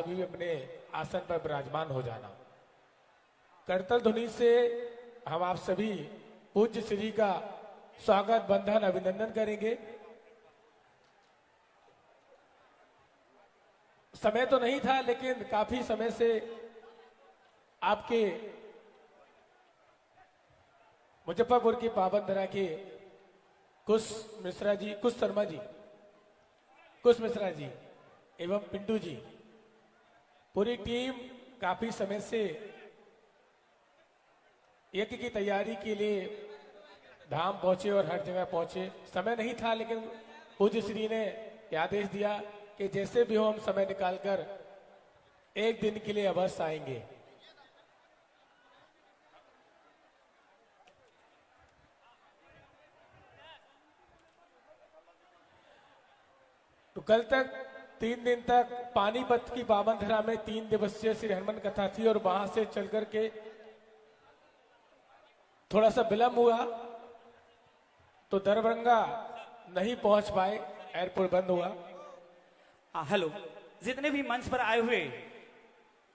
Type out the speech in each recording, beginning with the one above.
सभी भी अपने आसन पर विराजमान हो जाना। करतल ध्वनि से हम आप सभी पूज्य श्री का स्वागत, बंधन, अभिनंदन करेंगे। समय तो नहीं था, लेकिन काफी समय से आपके मुजफ्फरपुर की पावन धरा के कुश मिश्रा जी एवं पिंटू जी, पूरी टीम काफी समय से यज्ञ की तैयारी के लिए धाम पहुंचे और हर जगह पहुंचे। समय नहीं था, लेकिन पूज्य श्री ने आदेश दिया कि जैसे भी हो हम समय निकालकर एक दिन के लिए अवश्य आएंगे। तो कल तक 3 दिन तक पानीपत की पावन धरा में 3 दिवसीय श्री हनुमान कथा थी और वहां से चल करके थोड़ा सा विलंब हुआ तो दरभंगा नहीं पहुंच पाए, एयरपोर्ट बंद हुआ। हेलो, जितने भी मंच पर आए हुए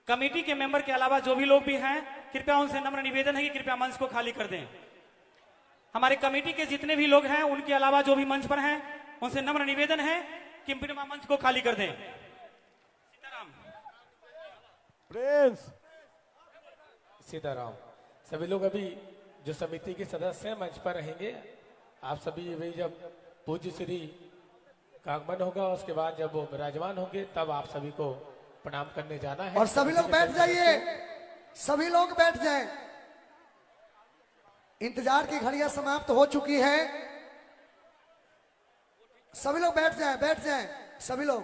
कमेटी के मेंबर के अलावा जो भी लोग भी हैं, कृपया उनसे नम्र निवेदन है कि कृपया मंच को खाली कर दें। हमारे कमेटी के जितने भी लोग हैं उनके अलावा जो भी मंच पर हैं उनसे नम्र निवेदन है कि मंच को खाली कर दें। सीताराम। सभी लोग अभी जो समिति के सदस्य हैं मंच पर रहेंगे। आप सभी अभी जब पूज्य श्री का आगमन होगा, उसके बाद जब वो विराजमान होंगे, तब आप सभी को प्रणाम करने जाना है। और सभी लोग बैठ जाइए, सभी लोग बैठ जाएं। इंतजार की घड़ियां समाप्त हो चुकी है। सभी लोग बैठ जाएं सभी लोग।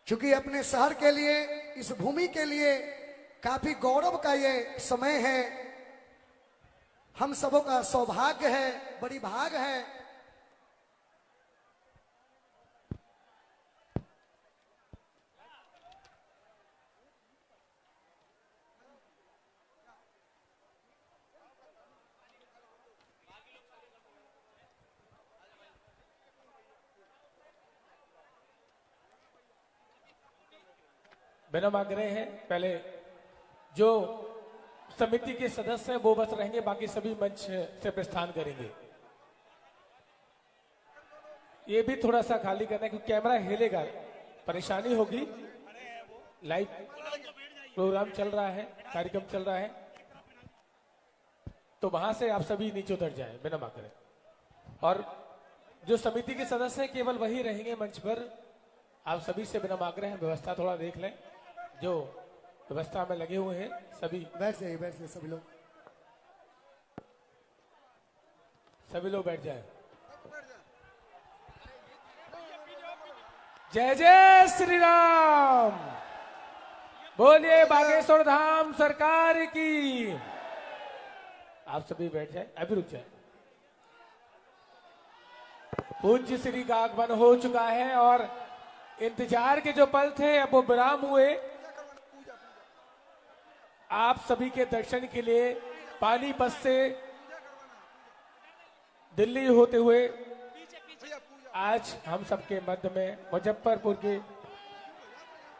चूंकि अपने शहर के लिए, इस भूमि के लिए काफी गौरव का ये समय है। हम सबों का सौभाग्य है, बड़ी भाग है। विनम्र आग्रह है, पहले जो समिति के सदस्य हैं वो बस रहेंगे, बाकी सभी मंच से प्रस्थान करेंगे। ये भी थोड़ा सा खाली करना है क्योंकि कैमरा हिलेगा, परेशानी होगी। लाइव प्रोग्राम चल रहा है, कार्यक्रम चल रहा है, तो वहां से आप सभी नीचे उतर जाएं, विनम्र आग्रह। और जो समिति के सदस्य हैं केवल वही रहेंगे मंच पर। आप सभी से विनम्र आग्रह है, व्यवस्था थोड़ा देख लें। जो व्यवस्था में लगे हुए हैं सभी बैठ जाइए सभी लोग। सभी लोग बैठ जाएं। जय जय श्री राम, बोलिए बागेश्वर धाम सरकार की। आप सभी बैठ जाएं, अभी रुक जाएं। पूज्य श्री का आगमन हो चुका है और इंतजार के जो पल थे अब वो विराम हुए। आप सभी के दर्शन के लिए पानीपत से दिल्ली होते हुए आज हम सबके मध्य में मुजफ्फरपुर के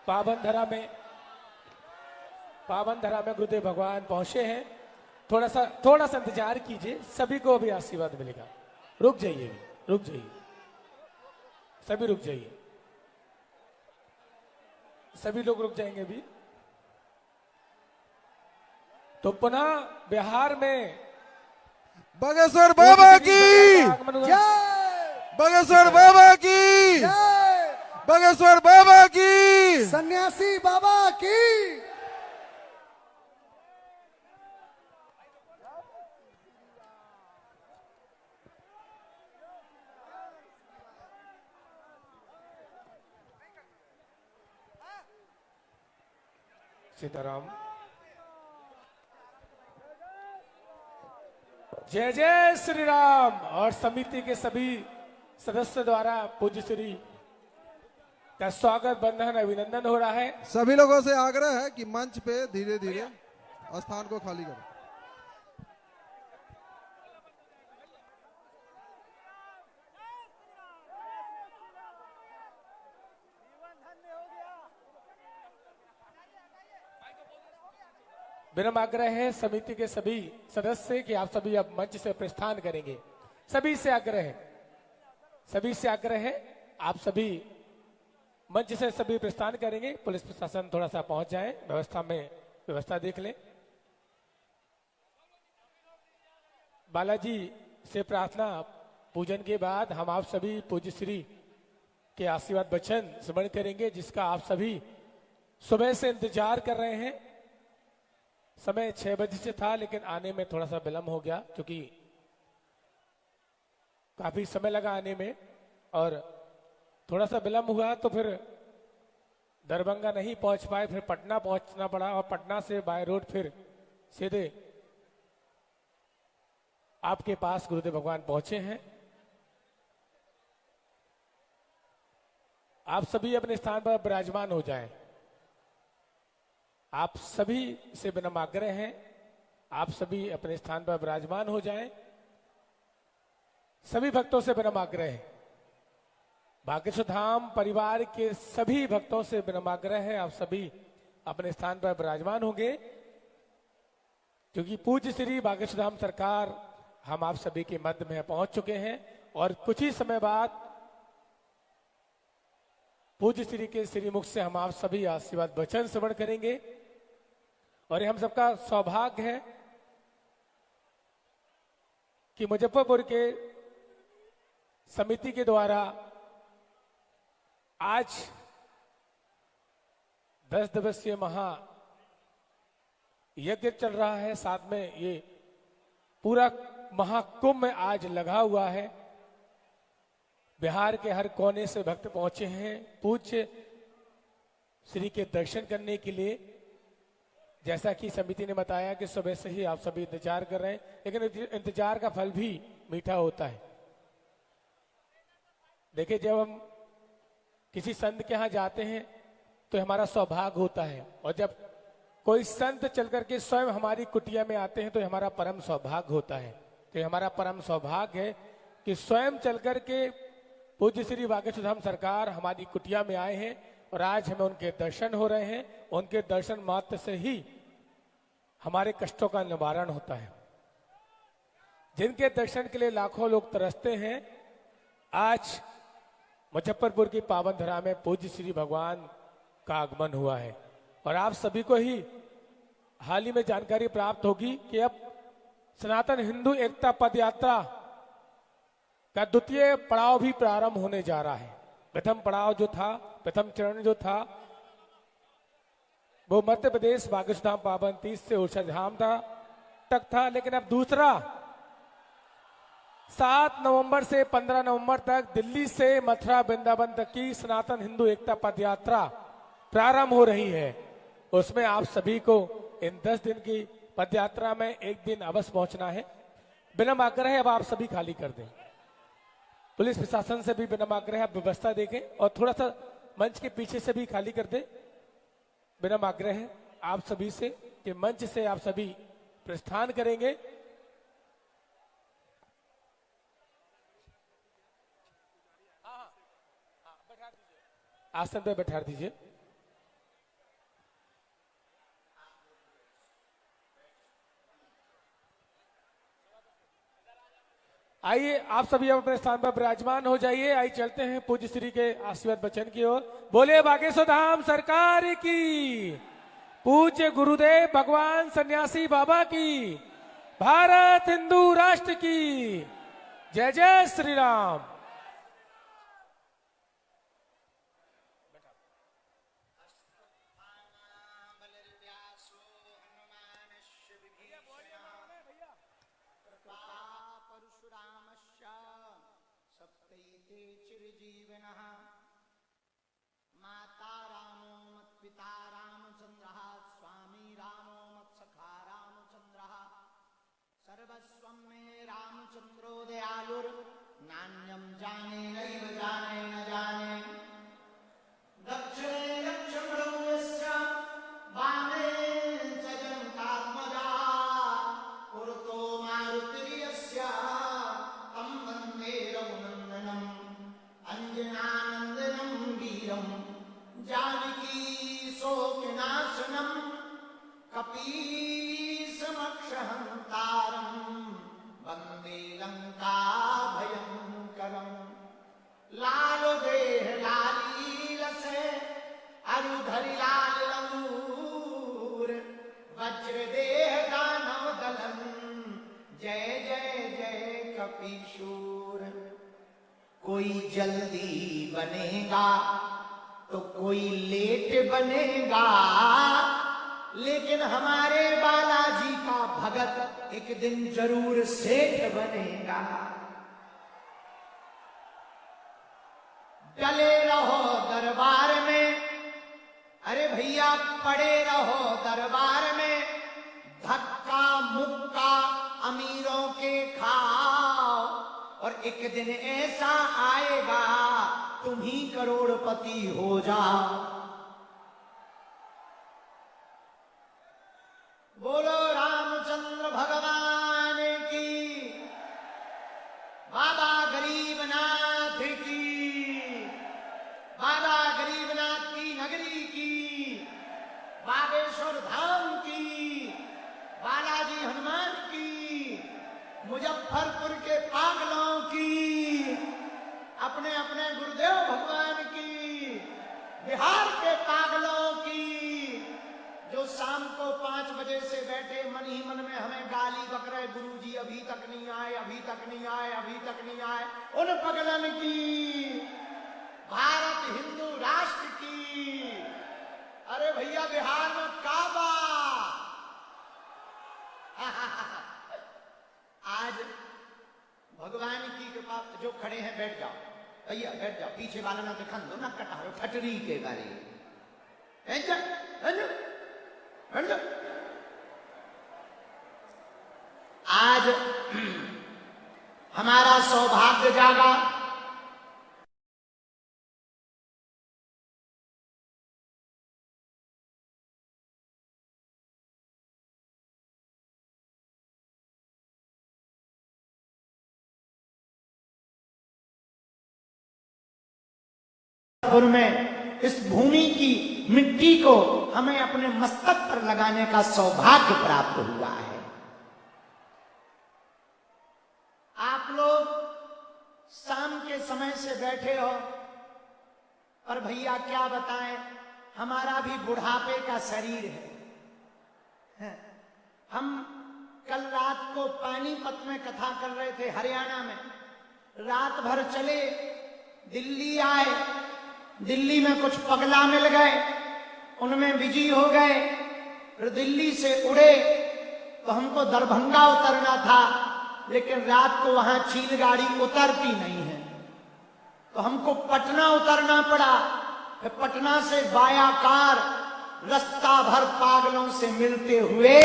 पावन धरा में गुरुदेव भगवान पहुंचे हैं। थोड़ा सा इंतजार कीजिए, सभी को अभी आशीर्वाद मिलेगा। रुक जाइए, सभी रुक जाइए, सभी लोग रुक जाएंगे अभी। तो पुनः बिहार में बागेश्वर बाबा की, बागेश्वर बाबा की, बागेश्वर बाबा की, सन्यासी बाबा की। सीताराम। जय जय श्री राम। और समिति के सभी सदस्य द्वारा पूज्य श्री का स्वागत, बंधन, अभिनंदन हो रहा है। सभी लोगों से आग्रह है कि मंच पे धीरे धीरे स्थान को खाली करें। विनम्र आग्रह है समिति के सभी सदस्य कि आप सभी अब मंच से प्रस्थान करेंगे। सभी से आग्रह है, सभी से आग्रह है, आप सभी मंच से सभी प्रस्थान करेंगे। पुलिस प्रशासन थोड़ा सा पहुंच जाए, व्यवस्था देख ले। बालाजी से प्रार्थना पूजन के बाद हम आप सभी पूज्य श्री के आशीर्वाद वचन स्मरण करेंगे, जिसका आप सभी सुबह से इंतजार कर रहे हैं। समय 6 बजे से था, लेकिन आने में थोड़ा सा विलंब हो गया क्योंकि काफी समय लगा आने में और थोड़ा सा विलंब हुआ तो फिर दरभंगा नहीं पहुंच पाए, फिर पटना पहुंचना पड़ा और पटना से बाय रोड फिर सीधे आपके पास गुरुदेव भगवान पहुंचे हैं। आप सभी अपने स्थान पर विराजमान हो जाएं। आप सभी से विनम्र आग्रह है, आप सभी अपने स्थान पर विराजमान हो जाएं। सभी भक्तों से विनम्र आग्रह है, बागेश्वर धाम परिवार के सभी भक्तों से विनम्र आग्रह है, आप सभी अपने स्थान पर विराजमान होंगे क्योंकि पूज्य श्री बागेश्वर धाम सरकार हम आप सभी के मध्य में पहुंच चुके हैं और कुछ ही समय बाद पूज्य श्री के श्रीमुख से हम आप सभी आशीर्वाद वचन श्रवण करेंगे। और ये हम सबका सौभाग्य है कि मुजफ्फरपुर के समिति के द्वारा आज 10 दिवसीय महा यज्ञ चल रहा है, साथ में ये पूरा महाकुंभ में आज लगा हुआ है। बिहार के हर कोने से भक्त पहुंचे हैं पूज्य श्री के दर्शन करने के लिए। जैसा कि समिति ने बताया कि सुबह से ही आप सभी इंतजार कर रहे हैं, लेकिन इंतजार का फल भी मीठा होता है। देखिए, जब हम किसी संत के यहाँ जाते हैं तो हमारा सौभाग्य होता है, और जब कोई संत चल करके स्वयं हमारी कुटिया में आते हैं तो हमारा परम सौभाग्य होता है। तो हमारा परम सौभाग्य है कि स्वयं चल करके पूज्य श्री बागेश्वर धाम सरकार हमारी कुटिया में आए हैं और आज हमें उनके दर्शन हो रहे हैं। उनके दर्शन मात्र से ही हमारे कष्टों का निवारण होता है। जिनके दर्शन के लिए लाखों लोग तरसते हैं, आज मुजफ्फरपुर की पावन धरा में पूज्य श्री भगवान का आगमन हुआ है। और आप सभी को ही हाल ही में जानकारी प्राप्त होगी कि अब सनातन हिंदू एकता पद यात्रा का द्वितीय पड़ाव भी प्रारंभ होने जा रहा है। प्रथम पड़ाव जो था, प्रथम चरण जो था वो मध्य प्रदेश बागेश्वर धाम पावन तीर्थ से उड़ीसा धाम तक था, लेकिन अब दूसरा 7 नवंबर से 15 नवंबर तक दिल्ली से मथुरा वृंदावन तक की सनातन हिंदू एकता पद यात्रा प्रारंभ हो रही है। उसमें आप सभी को इन 10 दिन की पद यात्रा में एक दिन अवश्य पहुंचना है। विनम्र आग्रह है, अब आप सभी खाली कर दें। पुलिस प्रशासन से भी विनम्र आग्रह है, आप व्यवस्था देखें और थोड़ा सा मंच के पीछे से भी खाली कर दें। विनम्र आग्रह है आप सभी से कि मंच से आप सभी प्रस्थान करेंगे। आसन पे बैठा दीजिए। आइए आप सभी अपने स्थान पर विराजमान हो जाइए। आइए चलते हैं पूज्य श्री के आशीर्वाद वचन की ओर। बोले बागेश्वर धाम सरकार की, पूज्य गुरुदेव भगवान सन्यासी बाबा की, भारत हिंदू राष्ट्र की जय जय श्री राम। सर्वस्वं मे रामचंद्रो दयालुर नान्यं जाने नैव जाने न जाने दक्षिणे दक्षिणो यस्य वामे च जनकात्मजा पुरतो मारुतिर्यस्य तं वन्दे रघुनन्दनम् अंजनानन्दनं वीरं जानकी शोकनाशनं कपीसमक्षहंतारम् वन्दे लंका भयंकरम्। लालो देह लालील से अरुधरि लाल लंगूर, वज्र देह दानव दलम, जय जय जय कपीशूर। कोई जल्दी बनेगा तो कोई लेट बनेगा, लेकिन हमारे बालाजी का भगत एक दिन जरूर सेठ बनेगा। डले रहो दरबार में, अरे भैया पड़े रहो दरबार में, धक्का मुक्का अमीरों के खाओ, और एक दिन ऐसा आएगा तुम ही करोड़पति हो जाओ। बोलो रामचंद्र भगवान की, बाबा गरीबनाथ की, बाबा गरीबनाथ की नगरी की, बागेश्वर धाम की, बालाजी हनुमान की, मुजफ्फरपुर के पागलों की, अपने अपने गुरुदेव भगवान की, बिहार के पागलों की, जो शाम को 5 बजे से बैठे मन ही मन में हमें गाली बक रहे, गुरुजी अभी तक नहीं आए, अभी तक नहीं आए, अभी तक नहीं आए, उन पगलन की, भारत हिंदू राष्ट्र की। अरे भैया बिहार में काबा आज भगवान की कृपा। जो खड़े हैं बैठ जाओ भैया, बैठ जाओ, पीछे वाला ना दिखा दो ना कटारो ठटरी के बारे में। बैठ जाओ, बैठ जाओ, बैठ जाओ। आज हमारा सौभाग्य जागा, में इस भूमि की मिट्टी को हमें अपने मस्तक पर लगाने का सौभाग्य प्राप्त हुआ है। आप लोग शाम के समय से बैठे हो, और भैया क्या बताएं, हमारा भी बुढ़ापे का शरीर है। हम कल रात को पानीपत में कथा कर रहे थे, हरियाणा में। रात भर चले, दिल्ली आए, दिल्ली में कुछ पगला मिल गए, उनमें बिजी हो गए, फिर दिल्ली से उड़े तो हमको दरभंगा उतरना था, लेकिन रात को वहां चील गाड़ी उतरती नहीं है, तो हमको पटना उतरना पड़ा। फिर पटना से बाया कार रास्ता भर पागलों से मिलते हुए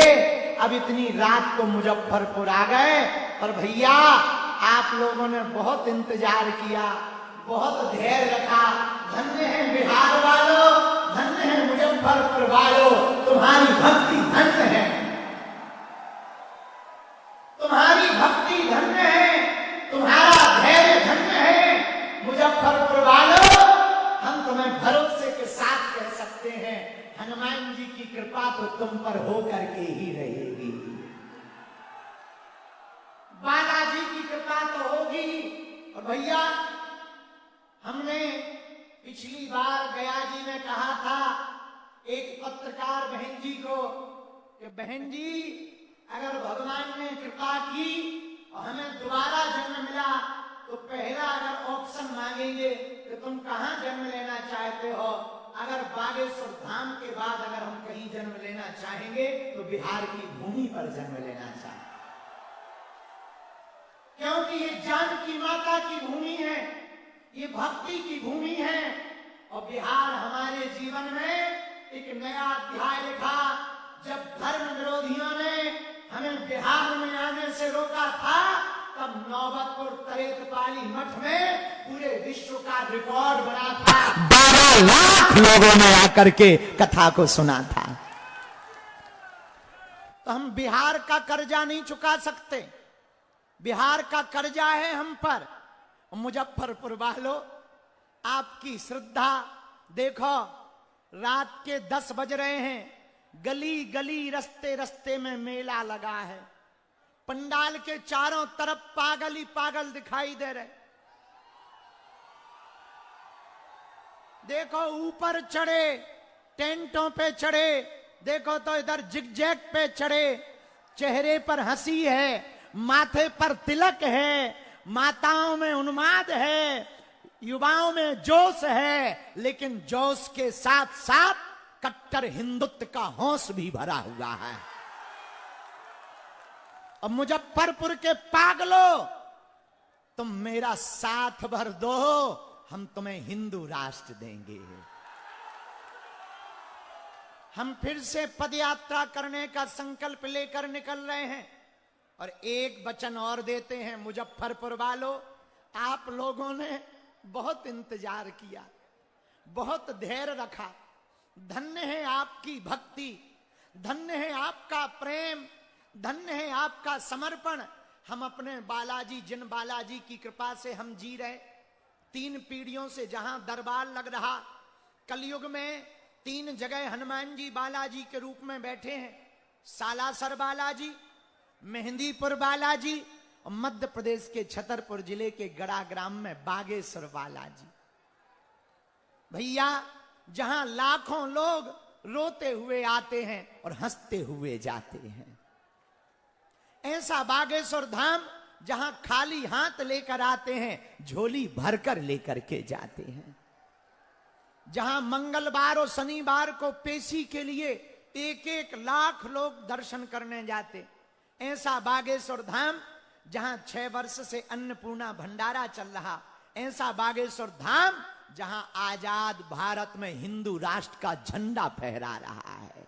अब इतनी रात को मुजफ्फरपुर आ गए। और भैया आप लोगों ने बहुत इंतजार किया, बहुत धैर्य रखा। धन्य है बिहार वालों, धन्य है मुजफ्फरपुर वालों, तुम्हारी भक्ति धन्य है, तुम्हारी भक्ति धन्य है, तुम्हारा धैर्य धन्य है। मुजफ्फरपुर वालों, हम तुम्हें भरोसे के साथ कह सकते हैं, हनुमान जी की कृपा तो तुम पर होकर के ही रहेगी, बालाजी की कृपा तो होगी। और भैया हमने पिछली बार गया जी ने कहा था एक पत्रकार बहन जी को कि बहन जी अगर भगवान ने कृपा की और हमें दोबारा जन्म मिला तो पहला अगर ऑप्शन मांगेंगे तो तुम कहां जन्म लेना चाहते हो? अगर बागेश्वर धाम के बाद अगर हम कहीं जन्म लेना चाहेंगे तो बिहार की भूमि पर जन्म लेना चाहेंगे, क्योंकि ये जानकी माता की भूमि है, ये भक्ति की भूमि है। और बिहार हमारे जीवन में एक नया अध्याय लिखा। जब धर्म विरोधियों ने हमें बिहार में आने से रोका था, तब नौबतपुर तरेतपाली मठ में पूरे विश्व का रिकॉर्ड बना था। 12 लाख लोगों ने आकर के कथा को सुना था। तो हम बिहार का कर्जा नहीं चुका सकते, बिहार का कर्जा है हम पर। मुजफ्फरपुर वालों, आपकी श्रद्धा देखो, रात के 10 बज रहे हैं, गली गली रस्ते रस्ते में मेला लगा है। पंडाल के चारों तरफ पागल ही पागल दिखाई दे रहे। देखो ऊपर चढ़े, टेंटों पे चढ़े, देखो तो इधर जिगजैग पे चढ़े, चेहरे पर हंसी है, माथे पर तिलक है, माताओं में उन्माद है, युवाओं में जोश है, लेकिन जोश के साथ साथ कट्टर हिंदुत्व का होश भी भरा हुआ है। और मुजफ्फरपुर के पागलों, तुम मेरा साथ भर दो, हम तुम्हें हिंदू राष्ट्र देंगे। हम फिर से पदयात्रा करने का संकल्प लेकर निकल रहे हैं और एक वचन और देते हैं मुजफ्फरपुर वालों, आप लोगों ने बहुत इंतजार किया, बहुत धैर्य रखा। धन्य है आपकी भक्ति, धन्य है आपका प्रेम, धन्य है आपका समर्पण। हम अपने बालाजी, जिन बालाजी की कृपा से हम जी रहे, 3 पीढ़ियों से जहां दरबार लग रहा, कलयुग में 3 जगह हनुमान जी बालाजी के रूप में बैठे हैं। सालासर बालाजी, मेहंदीपुर बालाजी और मध्य प्रदेश के छतरपुर जिले के गड़ा ग्राम में बागेश्वर बालाजी। भैया, जहां लाखों लोग रोते हुए आते हैं और हंसते हुए जाते हैं, ऐसा बागेश्वर धाम जहां खाली हाथ लेकर आते हैं, झोली भरकर लेकर के जाते हैं। जहां मंगलवार और शनिवार को पेशी के लिए 1-1 लाख लोग दर्शन करने जाते, ऐसा बागेश्वर धाम जहां 6 वर्ष से अन्नपूर्णा भंडारा चल रहा, ऐसा बागेश्वर धाम जहां आजाद भारत में हिंदू राष्ट्र का झंडा फहरा रहा है,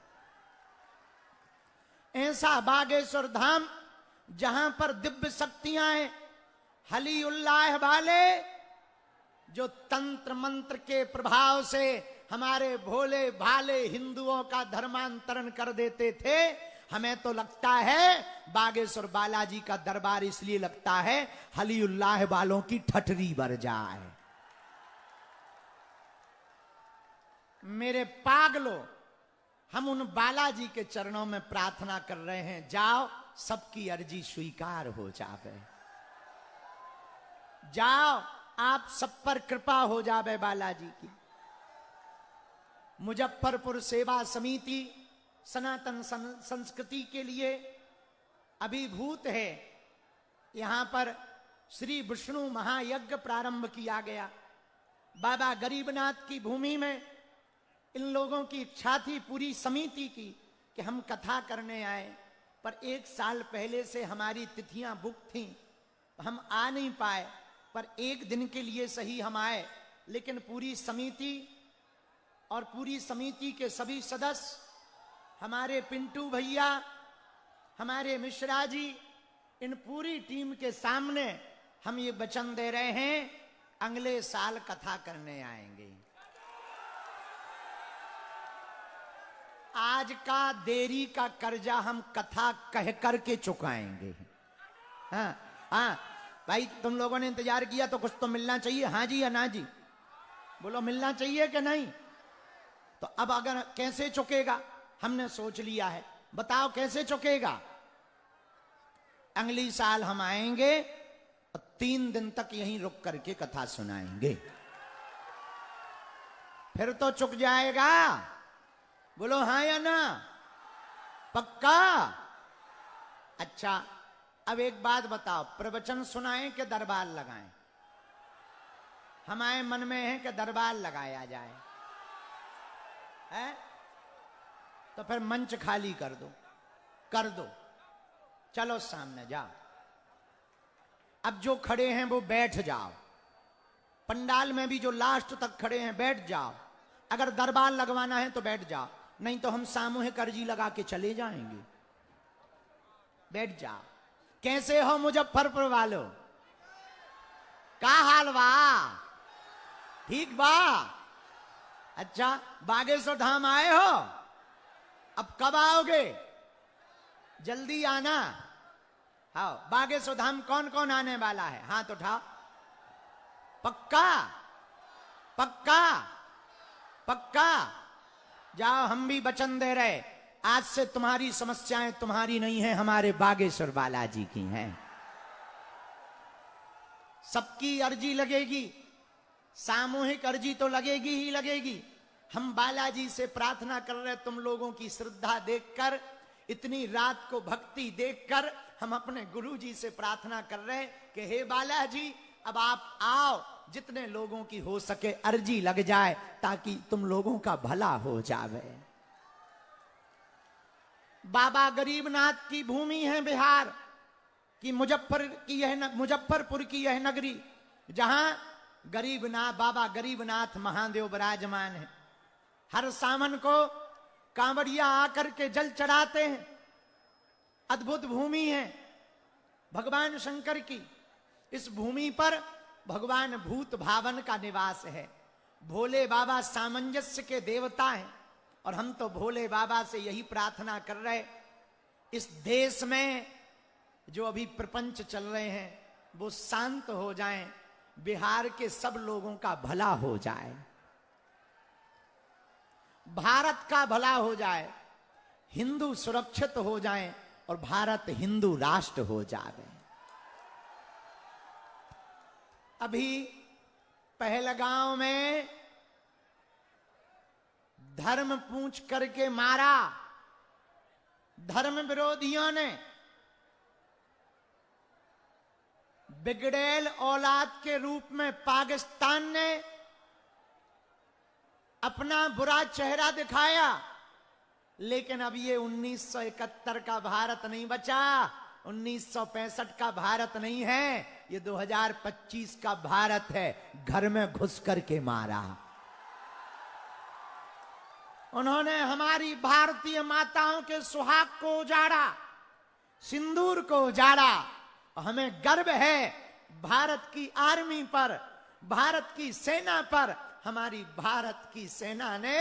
ऐसा बागेश्वर धाम जहां पर दिव्य शक्तियां हैं, हली उल्लाह वाले जो तंत्र मंत्र के प्रभाव से हमारे भोले भाले हिंदुओं का धर्मांतरण कर देते थे। हमें तो लगता है बागेश्वर बालाजी का दरबार इसलिए लगता है हली उल्लाह वालों की ठठरी भर जाए। मेरे पागलों, हम उन बालाजी के चरणों में प्रार्थना कर रहे हैं, जाओ सबकी अर्जी स्वीकार हो जावे, जाओ आप सब पर कृपा हो जावे बालाजी की। मुजफ्फरपुर सेवा समिति सनातन संस्कृति के लिए अभिभूत है। यहां पर श्री विष्णु महायज्ञ प्रारंभ किया गया। बाबा गरीबनाथ की भूमि में इन लोगों की इच्छा थी पूरी समिति की कि हम कथा करने आए, पर 1 साल पहले से हमारी तिथियां बुक थीं, हम आ नहीं पाए। पर 1 दिन के लिए सही हम आए, लेकिन पूरी समिति और पूरी समिति के सभी सदस्य, हमारे पिंटू भैया, हमारे मिश्रा जी, इन पूरी टीम के सामने हम ये वचन दे रहे हैं, अगले साल कथा करने आएंगे। आज का देरी का कर्जा हम कथा कह करके चुकाएंगे। हाँ हाँ भाई, तुम लोगों ने इंतजार किया तो कुछ तो मिलना चाहिए। हाँ जी या ना जी? बोलो, मिलना चाहिए कि नहीं? तो अब अगर कैसे चुकेगा, हमने सोच लिया है, बताओ कैसे चुकेगा। अगली साल हम आएंगे और 3 दिन तक यहीं रुक करके कथा सुनाएंगे, फिर तो चुक जाएगा। बोलो हाँ या ना? पक्का? अच्छा, अब एक बात बताओ, प्रवचन सुनाएं कि दरबार लगाएं? हमारे मन में है कि दरबार लगाया जाए, है? तो फिर मंच खाली कर दो, कर दो, चलो सामने जाओ। अब जो खड़े हैं वो बैठ जाओ, पंडाल में भी जो लास्ट तक खड़े हैं बैठ जाओ। अगर दरबार लगवाना है तो बैठ जाओ, नहीं तो हम सामूहिक अर्जी लगा के चले जाएंगे। बैठ जाओ। कैसे हो मुजफ्फरपुर वालों? का हाल बा? ठीक बा? अच्छा, बागेश्वर धाम आए हो? अब कब आओगे? जल्दी आना। हाँ, बागेश्वर धाम कौन कौन आने वाला है? हाथ उठाओ। पक्का? पक्का? पक्का? जाओ, हम भी वचन दे रहे, आज से तुम्हारी समस्याएं तुम्हारी नहीं है, हमारे बागेश्वर बालाजी की हैं। सबकी अर्जी लगेगी, सामूहिक अर्जी तो लगेगी ही लगेगी। हम बालाजी से प्रार्थना कर रहे, तुम लोगों की श्रद्धा देखकर, इतनी रात को भक्ति देखकर हम अपने गुरुजी से प्रार्थना कर रहे कि हे बालाजी, अब आप आओ, जितने लोगों की हो सके अर्जी लग जाए ताकि तुम लोगों का भला हो जावे। बाबा गरीबनाथ की भूमि है बिहार की, मुजफ्फरपुर की यह नगरी, जहां गरीबनाथ, बाबा गरीबनाथ महादेव विराजमान है। हर सावन को कांवड़िया आकर के जल चढ़ाते हैं। अद्भुत भूमि है भगवान शंकर की। इस भूमि पर भगवान भूत भावन का निवास है। भोले बाबा सामंजस्य के देवता हैं और हम तो भोले बाबा से यही प्रार्थना कर रहे, इस देश में जो अभी प्रपंच चल रहे हैं वो शांत हो जाएं, बिहार के सब लोगों का भला हो जाए, भारत का भला हो जाए, हिंदू सुरक्षित हो जाएं और भारत हिंदू राष्ट्र हो जाए। अभी पहलगांव में धर्म पूछ करके मारा धर्म विरोधियों ने। बिगड़ैल औलाद के रूप में पाकिस्तान ने अपना बुरा चेहरा दिखाया, लेकिन अब ये 1971 का भारत नहीं बचा, 1965 का भारत नहीं है, ये 2025 का भारत है। घर में घुस करके मारा उन्होंने, हमारी भारतीय माताओं के सुहाग को उजाड़ा, सिंदूर को उजाड़ा। हमें गर्व है भारत की आर्मी पर, भारत की सेना पर। हमारी भारत की सेना ने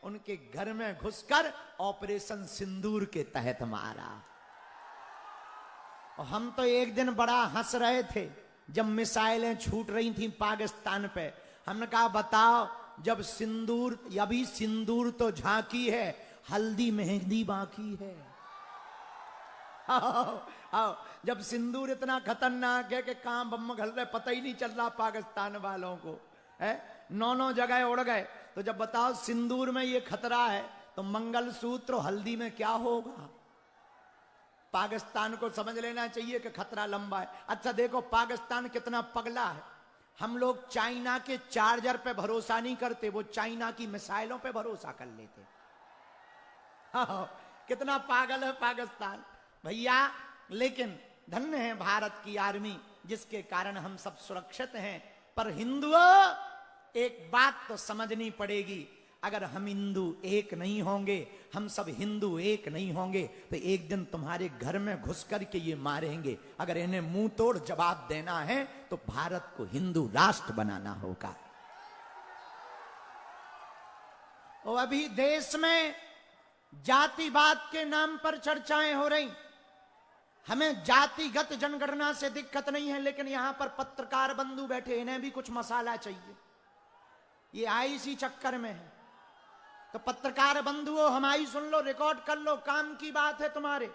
उनके घर में घुसकर ऑपरेशन सिंदूर के तहत मारा। और हम तो एक दिन बड़ा हंस रहे थे जब मिसाइलें छूट रही थी पाकिस्तान पे। हमने कहा बताओ, जब सिंदूर, अभी सिंदूर तो झांकी है, हल्दी मेहंदी बाकी है। आओ, जब सिंदूर इतना खतरनाक है कि कहां बम घल रहे पता ही नहीं चल रहा पाकिस्तान वालों को, है 9 जगह उड़ गए। तो जब बताओ सिंदूर में ये खतरा है तो मंगलसूत्र हल्दी में क्या होगा। पाकिस्तान को समझ लेना चाहिए कि खतरा लंबा है। अच्छा देखो पाकिस्तान कितना पगला है। हम लोग चाइना के चार्जर पे भरोसा नहीं करते, वो चाइना की मिसाइलों पे भरोसा कर लेते। कितना पागल है पाकिस्तान भैया। लेकिन धन्य है भारत की आर्मी जिसके कारण हम सब सुरक्षित हैं। पर हिंदुओं, एक बात तो समझनी पड़ेगी, अगर हम हिंदू एक नहीं होंगे, हम सब हिंदू एक नहीं होंगे तो एक दिन तुम्हारे घर में घुस करके ये मारेंगे। अगर इन्हें मुंह तोड़ जवाब देना है तो भारत को हिंदू राष्ट्र बनाना होगा। और अभी देश में जातिवाद के नाम पर चर्चाएं हो रही। हमें जातिगत जनगणना से दिक्कत नहीं है, लेकिन यहां पर पत्रकार बंधु बैठे, इन्हें भी कुछ मसाला चाहिए। ये आई इसी चक्कर में है। तो पत्रकार बंधुओं, हमारी सुन लो, रिकॉर्ड कर लो, काम की बात है तुम्हारे।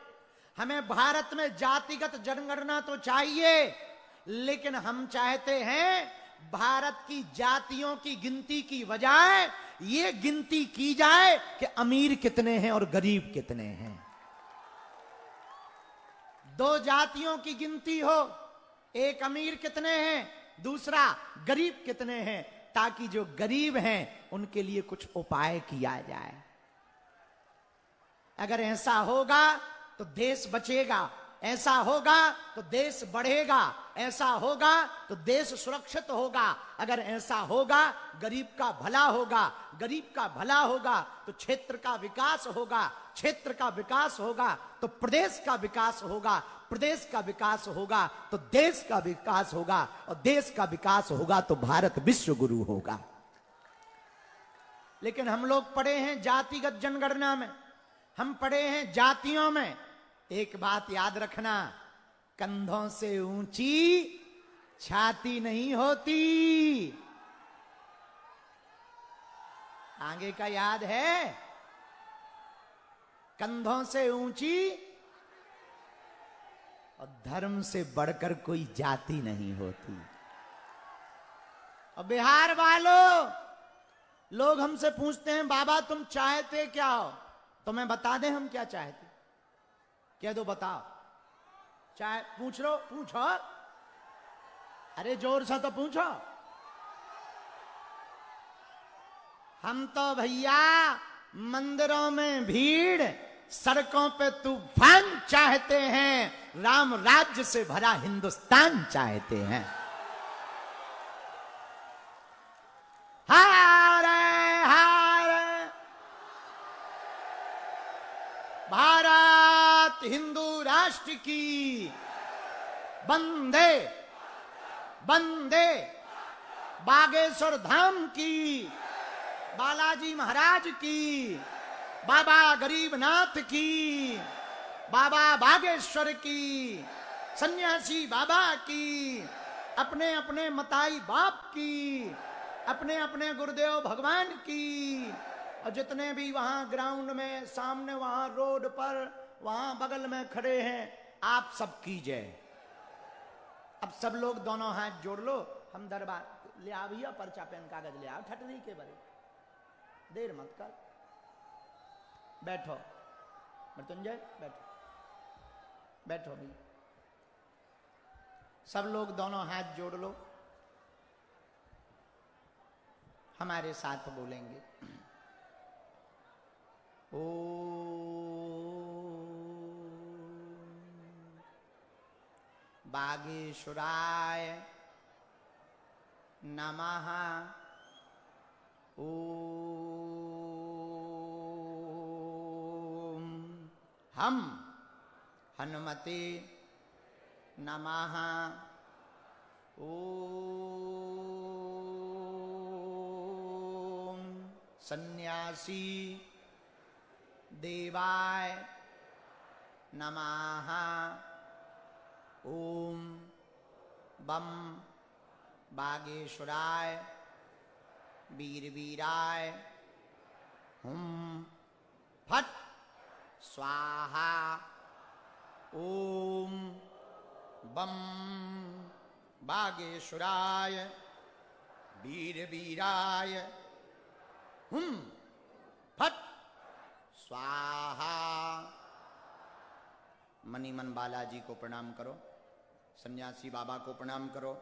हमें भारत में जातिगत जनगणना तो चाहिए, लेकिन हम चाहते हैं भारत की जातियों की गिनती की बजाय ये गिनती की जाए कि अमीर कितने हैं और गरीब कितने हैं। 2 जातियों की गिनती हो, एक अमीर कितने हैं, दूसरा गरीब कितने हैं, ताकि जो गरीब हैं उनके लिए कुछ उपाय किया जाए। अगर ऐसा होगा तो देश बचेगा, ऐसा होगा तो देश बढ़ेगा, ऐसा होगा तो देश सुरक्षित होगा। अगर ऐसा होगा गरीब का भला होगा, गरीब का भला होगा तो क्षेत्र का विकास होगा, क्षेत्र का विकास होगा तो प्रदेश का विकास होगा, प्रदेश का विकास होगा तो देश का विकास होगा, और देश का विकास होगा तो भारत विश्व गुरु होगा। लेकिन हम लोग पढ़े हैं जातिगत जनगणना में, हम पढ़े हैं जातियों में। एक बात याद रखना, कंधों से ऊंची छाती नहीं होती। आगे का याद है? कंधों से ऊंची और धर्म से बढ़कर कोई जाति नहीं होती। और बिहार वालों, लोग हमसे पूछते हैं बाबा तुम चाहते क्या हो, तो मैं बता दें हम क्या चाहते। कह दो बताओ, चाहे पूछ लो, पूछो, अरे जोर से तो पूछो। हम तो भैया मंदिरों में भीड़, सड़कों पे तूफान चाहते हैं, राम राज्य से भरा हिंदुस्तान चाहते हैं। हारे हारे भारत हिंदू राष्ट्र की, वंदे वंदे बागेश्वर धाम की, बालाजी महाराज की, बाबा गरीबनाथ की, बाबा बागेश्वर की, सन्यासी बाबा की, अपने अपने मताई बाप की, अपने अपने गुरुदेव भगवान की, और जितने भी वहां ग्राउंड में सामने वहां रोड पर वहां बगल में खड़े हैं, आप सब की जय। अब सब लोग दोनों हाथ जोड़ लो, हम दरबार ले आ भैया, पर्चा पेन कागज ले आओ, ठटरी के बरे, देर मत कर, बैठो मृत्युंजय, बैठो बैठो भी, सब लोग दोनों हाथ जोड़ लो, हमारे साथ बोलेंगे। ओ बागेश्वराय नमः। ओम हम हनुमते नमः। ओम सन्यासी देवाय नमः। ओम बम बागेश्वराय वीरवीराय हुम फट स्वाहा। ओम बम बागेश्वराय वीरवीराय हुम फट स्वाहा। मनी मन बालाजी को प्रणाम करो, सन्यासी बाबा को प्रणाम करो,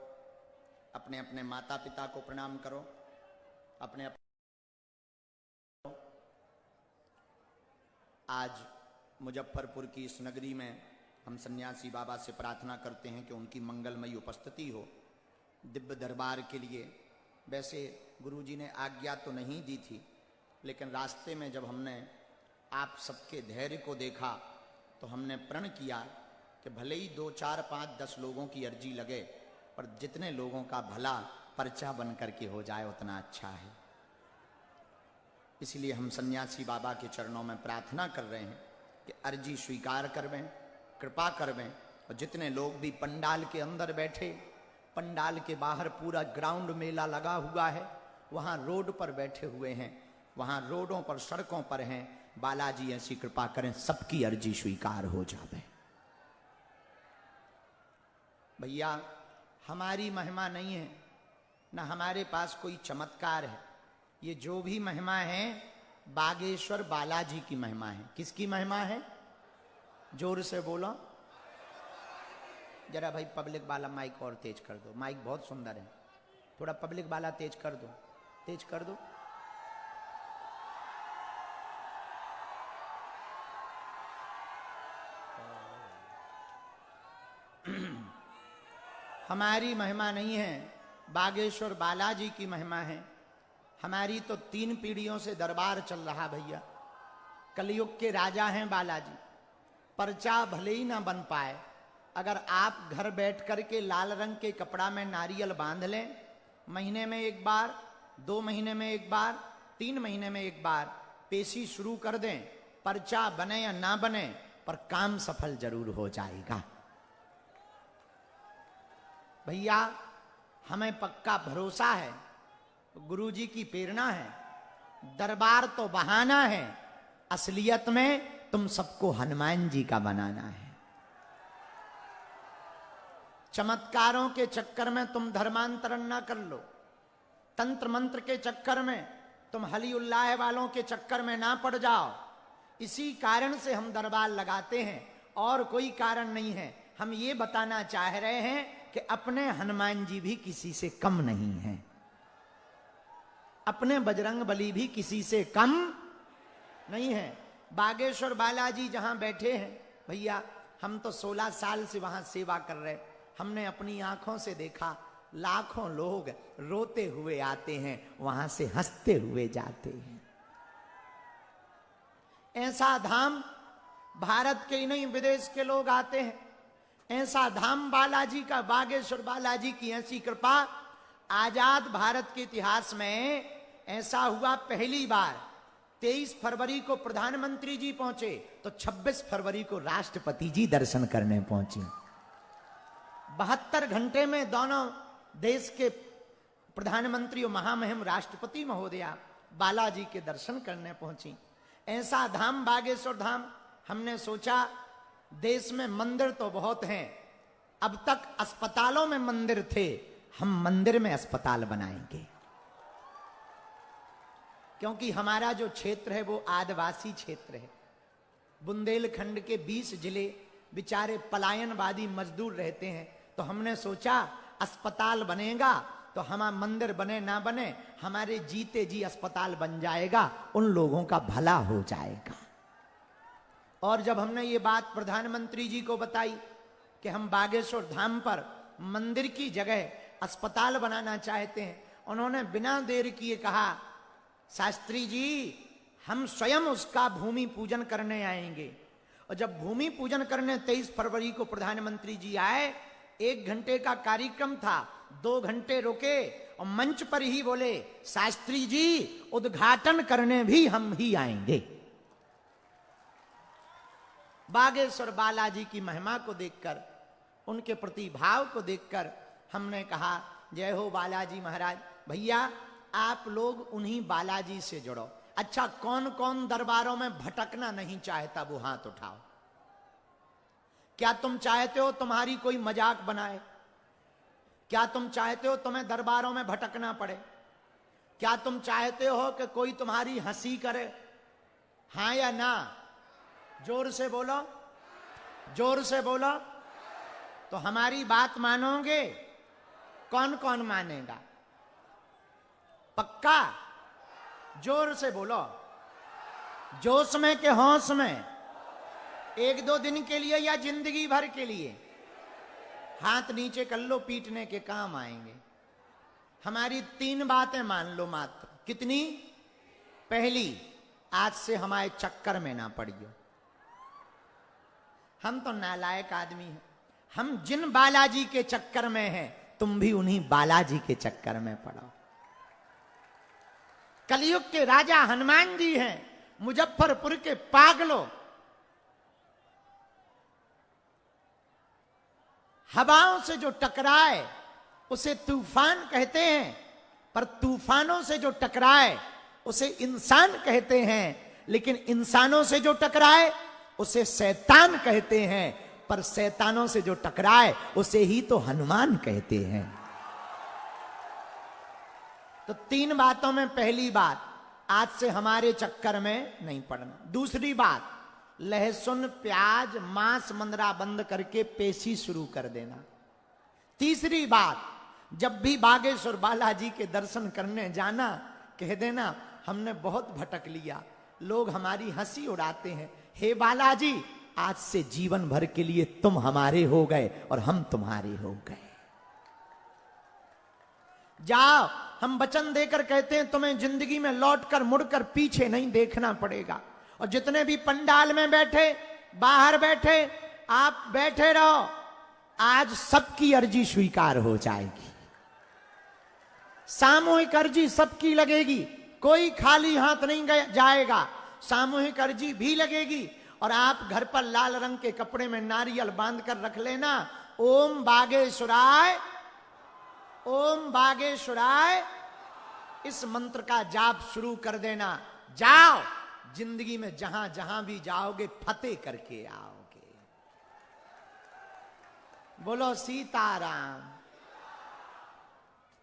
अपने अपने माता पिता को प्रणाम करो, अपने आज मुजफ्फरपुर की इस नगरी में हम सन्यासी बाबा से प्रार्थना करते हैं कि उनकी मंगलमयी उपस्थिति हो दिव्य दरबार के लिए। वैसे गुरुजी ने आज्ञा तो नहीं दी थी, लेकिन रास्ते में जब हमने आप सबके धैर्य को देखा तो हमने प्रण किया कि भले ही 2, 4, 5, 10 लोगों की अर्जी लगे, पर जितने लोगों का भला पर्चा बन करके हो जाए उतना अच्छा है। इसलिए हम सन्यासी बाबा के चरणों में प्रार्थना कर रहे हैं कि अर्जी स्वीकार करवें, कृपा करवें, और जितने लोग भी पंडाल के अंदर बैठे, पंडाल के बाहर पूरा ग्राउंड मेला लगा हुआ है, वहाँ रोड पर बैठे हुए हैं, वहाँ रोडों पर सड़कों पर हैं, बालाजी ऐसी कृपा करें सबकी अर्जी स्वीकार हो जावे। भैया हमारी महिमा नहीं है, ना हमारे पास कोई चमत्कार है, ये जो भी महिमा है बागेश्वर बालाजी की महिमा है। किसकी महिमा है? जोर से बोलो जरा भाई। पब्लिक वाला माइक और तेज कर दो, माइक बहुत सुंदर है, थोड़ा पब्लिक वाला तेज कर दो, तेज कर दो। हमारी महिमा नहीं है, बागेश्वर बालाजी की महिमा है। हमारी तो 3 पीढ़ियों से दरबार चल रहा भैया। कलयुग के राजा हैं बालाजी। पर्चा भले ही ना बन पाए, अगर आप घर बैठ करके लाल रंग के कपड़ा में नारियल बांध लें, महीने में एक बार, 2 महीने में एक बार, 3 महीने में एक बार पेशी शुरू कर दें, पर्चा बने या ना बने पर काम सफल जरूर हो जाएगा। भैया हमें पक्का भरोसा है, गुरुजी की प्रेरणा है। दरबार तो बहाना है, असलियत में तुम सबको हनुमान जी का बनाना है। चमत्कारों के चक्कर में तुम धर्मांतरण ना कर लो, तंत्र मंत्र के चक्कर में तुम हली उल्लाह वालों के चक्कर में ना पड़ जाओ। इसी कारण से हम दरबार लगाते हैं और कोई कारण नहीं है। हम ये बताना चाह रहे हैं कि अपने हनुमान जी भी किसी से कम नहीं है, अपने बजरंग बली भी किसी से कम नहीं है। बागेश्वर बालाजी जहां बैठे हैं भैया, हम तो 16 साल से वहां सेवा कर रहे, हमने अपनी आंखों से देखा लाखों लोग रोते हुए आते हैं, वहां से हंसते हुए जाते हैं। ऐसा धाम भारत के ही नहीं विदेश के लोग आते हैं। ऐसा धाम बालाजी का, बागेश्वर बालाजी की ऐसी कृपा। आजाद भारत के इतिहास में ऐसा हुआ पहली बार 23 फरवरी को प्रधानमंत्री जी पहुंचे तो 26 फरवरी को राष्ट्रपति जी दर्शन करने पहुंचे। 72 घंटे में दोनों देश के प्रधानमंत्री और महामहिम राष्ट्रपति महोदया बालाजी के दर्शन करने पहुंची। ऐसा धाम बागेश्वर धाम। हमने सोचा देश में मंदिर तो बहुत हैं, अब तक अस्पतालों में मंदिर थे, हम मंदिर में अस्पताल बनाएंगे। क्योंकि हमारा जो क्षेत्र है वो आदिवासी क्षेत्र है। बुंदेलखंड के 20 जिले बेचारे पलायनवादी मजदूर रहते हैं, तो हमने सोचा अस्पताल बनेगा तो हमारा मंदिर बने ना बने, हमारे जीते जी अस्पताल बन जाएगा, उन लोगों का भला हो जाएगा। और जब हमने ये बात प्रधानमंत्री जी को बताई कि हम बागेश्वर धाम पर मंदिर की जगह अस्पताल बनाना चाहते हैं, उन्होंने बिना देर किए कहा, शास्त्री जी हम स्वयं उसका भूमि पूजन करने आएंगे। और जब भूमि पूजन करने 23 फरवरी को प्रधानमंत्री जी आए, 1 घंटे का कार्यक्रम था, 2 घंटे रुके और मंच पर ही बोले, शास्त्री जी उद्घाटन करने भी हम ही आएंगे। बागेश्वर बालाजी की महिमा को देखकर, उनके प्रति भाव को देखकर हमने कहा, जय हो बालाजी महाराज। भैया आप लोग उन्हीं बालाजी से जुड़ो। अच्छा, कौन कौन दरबारों में भटकना नहीं चाहता वो हाथ उठाओ। क्या तुम चाहते हो तुम्हारी कोई मजाक बनाए? क्या तुम चाहते हो तुम्हें दरबारों में भटकना पड़े? क्या तुम चाहते हो कि कोई तुम्हारी हंसी करे? हां या ना? जोर से बोलो, जोर से बोलो। तो हमारी बात मानोगे? कौन कौन मानेगा? पक्का? जोर से बोलो। जोश में के होश में? 1-2 दिन के लिए या जिंदगी भर के लिए? हाथ नीचे कर लो, पीटने के काम आएंगे। हमारी 3 बातें मान लो मात्र। कितनी? पहली, आज से हमारे चक्कर में ना पड़ियो। हम तो नालायक आदमी हैं, हम जिन बालाजी के चक्कर में हैं, तुम भी उन्हीं बालाजी के चक्कर में पड़ो। कलयुग के राजा हनुमान जी हैं, मुजफ्फरपुर के पागलों। हवाओं से जो टकराए उसे तूफान कहते हैं, पर तूफानों से जो टकराए उसे इंसान कहते हैं, लेकिन इंसानों से जो टकराए उसे शैतान कहते हैं, पर शैतानों से जो टकराए उसे ही तो हनुमान कहते हैं। तो 3 बातों में पहली बात, आज से हमारे चक्कर में नहीं पड़ना। दूसरी बात, लहसुन प्याज मांस मंदरा बंद करके पेशी शुरू कर देना। तीसरी बात, जब भी बागेश्वर बालाजी के दर्शन करने जाना, कह देना हमने बहुत भटक लिया, लोग हमारी हंसी उड़ाते हैं, हे बालाजी आज से जीवन भर के लिए तुम हमारे हो गए और हम तुम्हारे हो गए। जाओ, हम वचन देकर कहते हैं तुम्हें जिंदगी में लौटकर मुड़कर पीछे नहीं देखना पड़ेगा। और जितने भी पंडाल में बैठे, बाहर बैठे, आप बैठे रहो, आज सबकी अर्जी स्वीकार हो जाएगी। सामूहिक अर्जी सबकी लगेगी, कोई खाली हाथ नहीं जाएगा, सामूहिक अर्जी भी लगेगी। और आप घर पर लाल रंग के कपड़े में नारियल बांध कर रख लेना, ओम बागेश्वराय, ओम बागेश्वराय, इस मंत्र का जाप शुरू कर देना। जाओ, जिंदगी में जहां जहां भी जाओगे फतेह करके आओगे। बोलो सीताराम।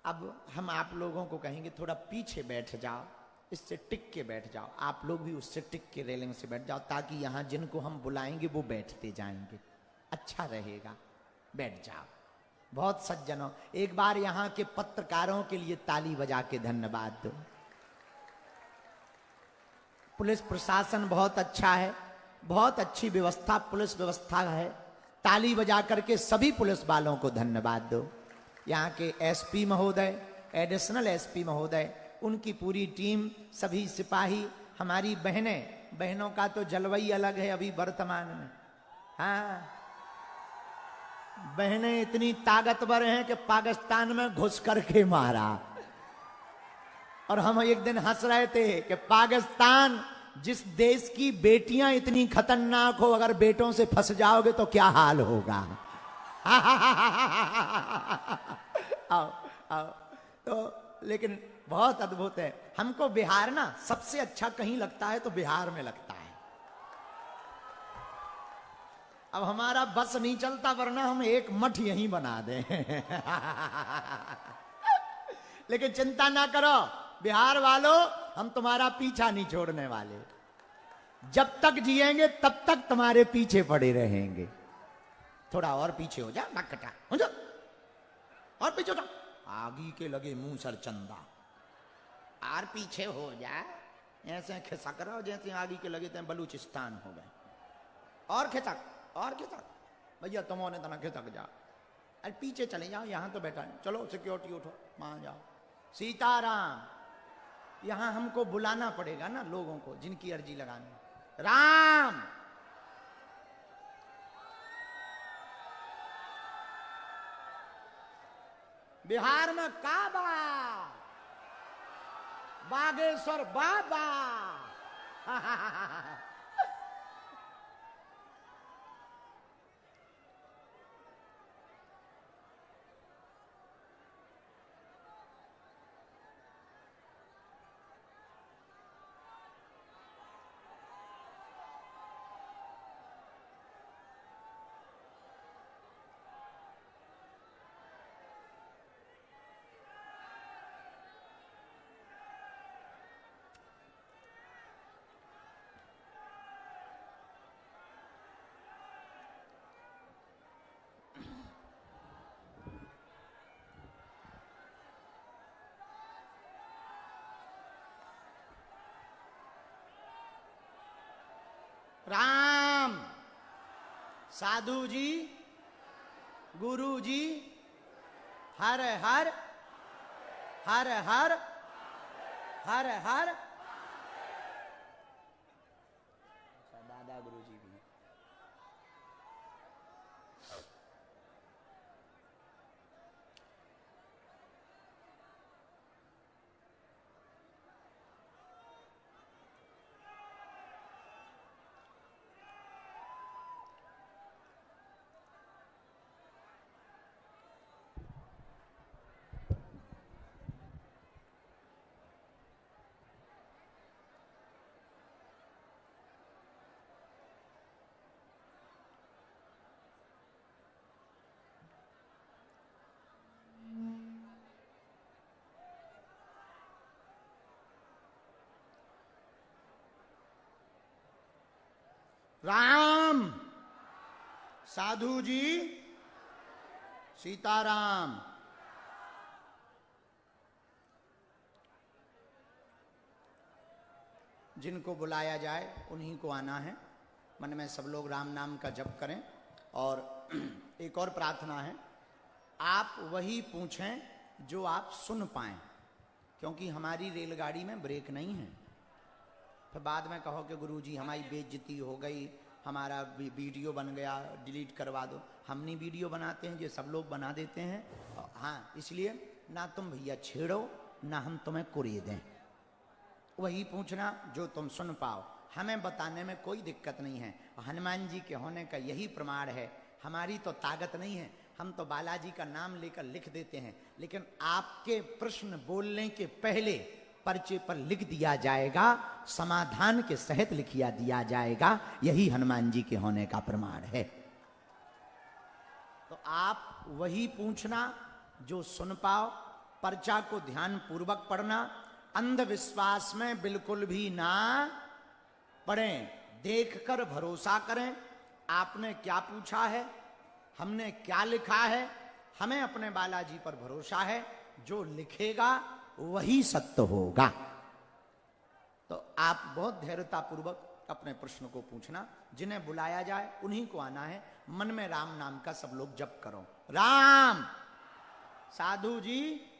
अब हम आप लोगों को कहेंगे थोड़ा पीछे बैठ जाओ, इससे टिक के बैठ जाओ। आप लोग भी उससे टिक के रेलिंग से बैठ जाओ, ताकि यहां जिनको हम बुलाएंगे वो बैठते जाएंगे, अच्छा रहेगा। बैठ जाओ। बहुत सज्जनों, एक बार यहां के पत्रकारों के लिए ताली बजा के धन्यवाद दो। पुलिस प्रशासन बहुत अच्छा है, बहुत अच्छी व्यवस्था पुलिस व्यवस्था है। ताली बजा करके सभी पुलिस वालों को धन्यवाद दो। यहाँ के एसपी महोदय, एडिशनल एसपी महोदय, उनकी पूरी टीम, सभी सिपाही, हमारी बहनों का तो जलवाई अलग है अभी वर्तमान में। हाँ, बहनें इतनी ताकतवर हैं कि पाकिस्तान में घुस करके मारा। और हम एक दिन हंस रहे थे कि पाकिस्तान, जिस देश की बेटियां इतनी खतरनाक हो, अगर बेटों से फंस जाओगे तो क्या हाल होगा। आओ आओ। तो लेकिन बहुत अद्भुत है। हमको बिहार ना सबसे अच्छा कहीं लगता है तो बिहार में लगता है। अब हमारा बस नहीं चलता, वरना हम एक मठ यहीं बना दें। लेकिन चिंता ना करो बिहार वालों, हम तुम्हारा पीछा नहीं छोड़ने वाले। जब तक जिएंगे तब तक तुम्हारे पीछे पड़े रहेंगे। थोड़ा और पीछे हो जा, बकटा हो जा, और पीछे हो जा। आगी के लगे मुंह सर चंदा, और पीछे हो जा। ऐसे खिसक रहो जैसे आगी के लगे थे बलूचिस्तान हो गए। और खिसक, और खिसक भैया, तुमने तना खिसक जा। अरे पीछे चले जाओ, यहां तो बैठा है। चलो सिक्योरिटी उठो, मान जाओ। सीताराम। यहां हमको बुलाना पड़ेगा ना लोगों को जिनकी अर्जी लगानी। राम। बिहार में काबा, बागेश्वर बाबा। राम। साधु जी, गुरु जी, हर हर हर हर हर हर। दादा गुरु जी भी। राम। साधु जी, सीताराम। जिनको बुलाया जाए उन्हीं को आना है। मन में सब लोग राम नाम का जप करें। और एक और प्रार्थना है, आप वही पूछें जो आप सुन पाएं, क्योंकि हमारी रेलगाड़ी में ब्रेक नहीं है। फिर बाद में कहो कि गुरुजी हमारी बेइज्जती हो गई, हमारा वीडियो बन गया, डिलीट करवा दो। हम नहीं वीडियो बनाते हैं, जो सब लोग बना देते हैं। हाँ, इसलिए ना तुम भैया छेड़ो, ना हम तुम्हें कुरी दें। वही पूछना जो तुम सुन पाओ। हमें बताने में कोई दिक्कत नहीं है। हनुमान जी के होने का यही प्रमाण है। हमारी तो ताकत नहीं है, हम तो बालाजी का नाम लेकर लिख देते हैं। लेकिन आपके प्रश्न बोलने के पहले पर्चे पर लिख दिया जाएगा, समाधान के सहित लिखिया दिया जाएगा। यही हनुमान जी के होने का प्रमाण है। तो आप वही पूछना जो सुन पाओ, पर्चा को ध्यान पूर्वक पढ़ना, अंधविश्वास में बिल्कुल भी ना पढ़ें, देखकर भरोसा करें। आपने क्या पूछा है, हमने क्या लिखा है, हमें अपने बालाजी पर भरोसा है, जो लिखेगा वही सत्य होगा। तो आप बहुत धैर्यता पूर्वक अपने प्रश्न को पूछना, जिन्हें बुलाया जाए उन्हीं को आना है। मन में राम नाम का सब लोग जप करो। राम। साधु जी,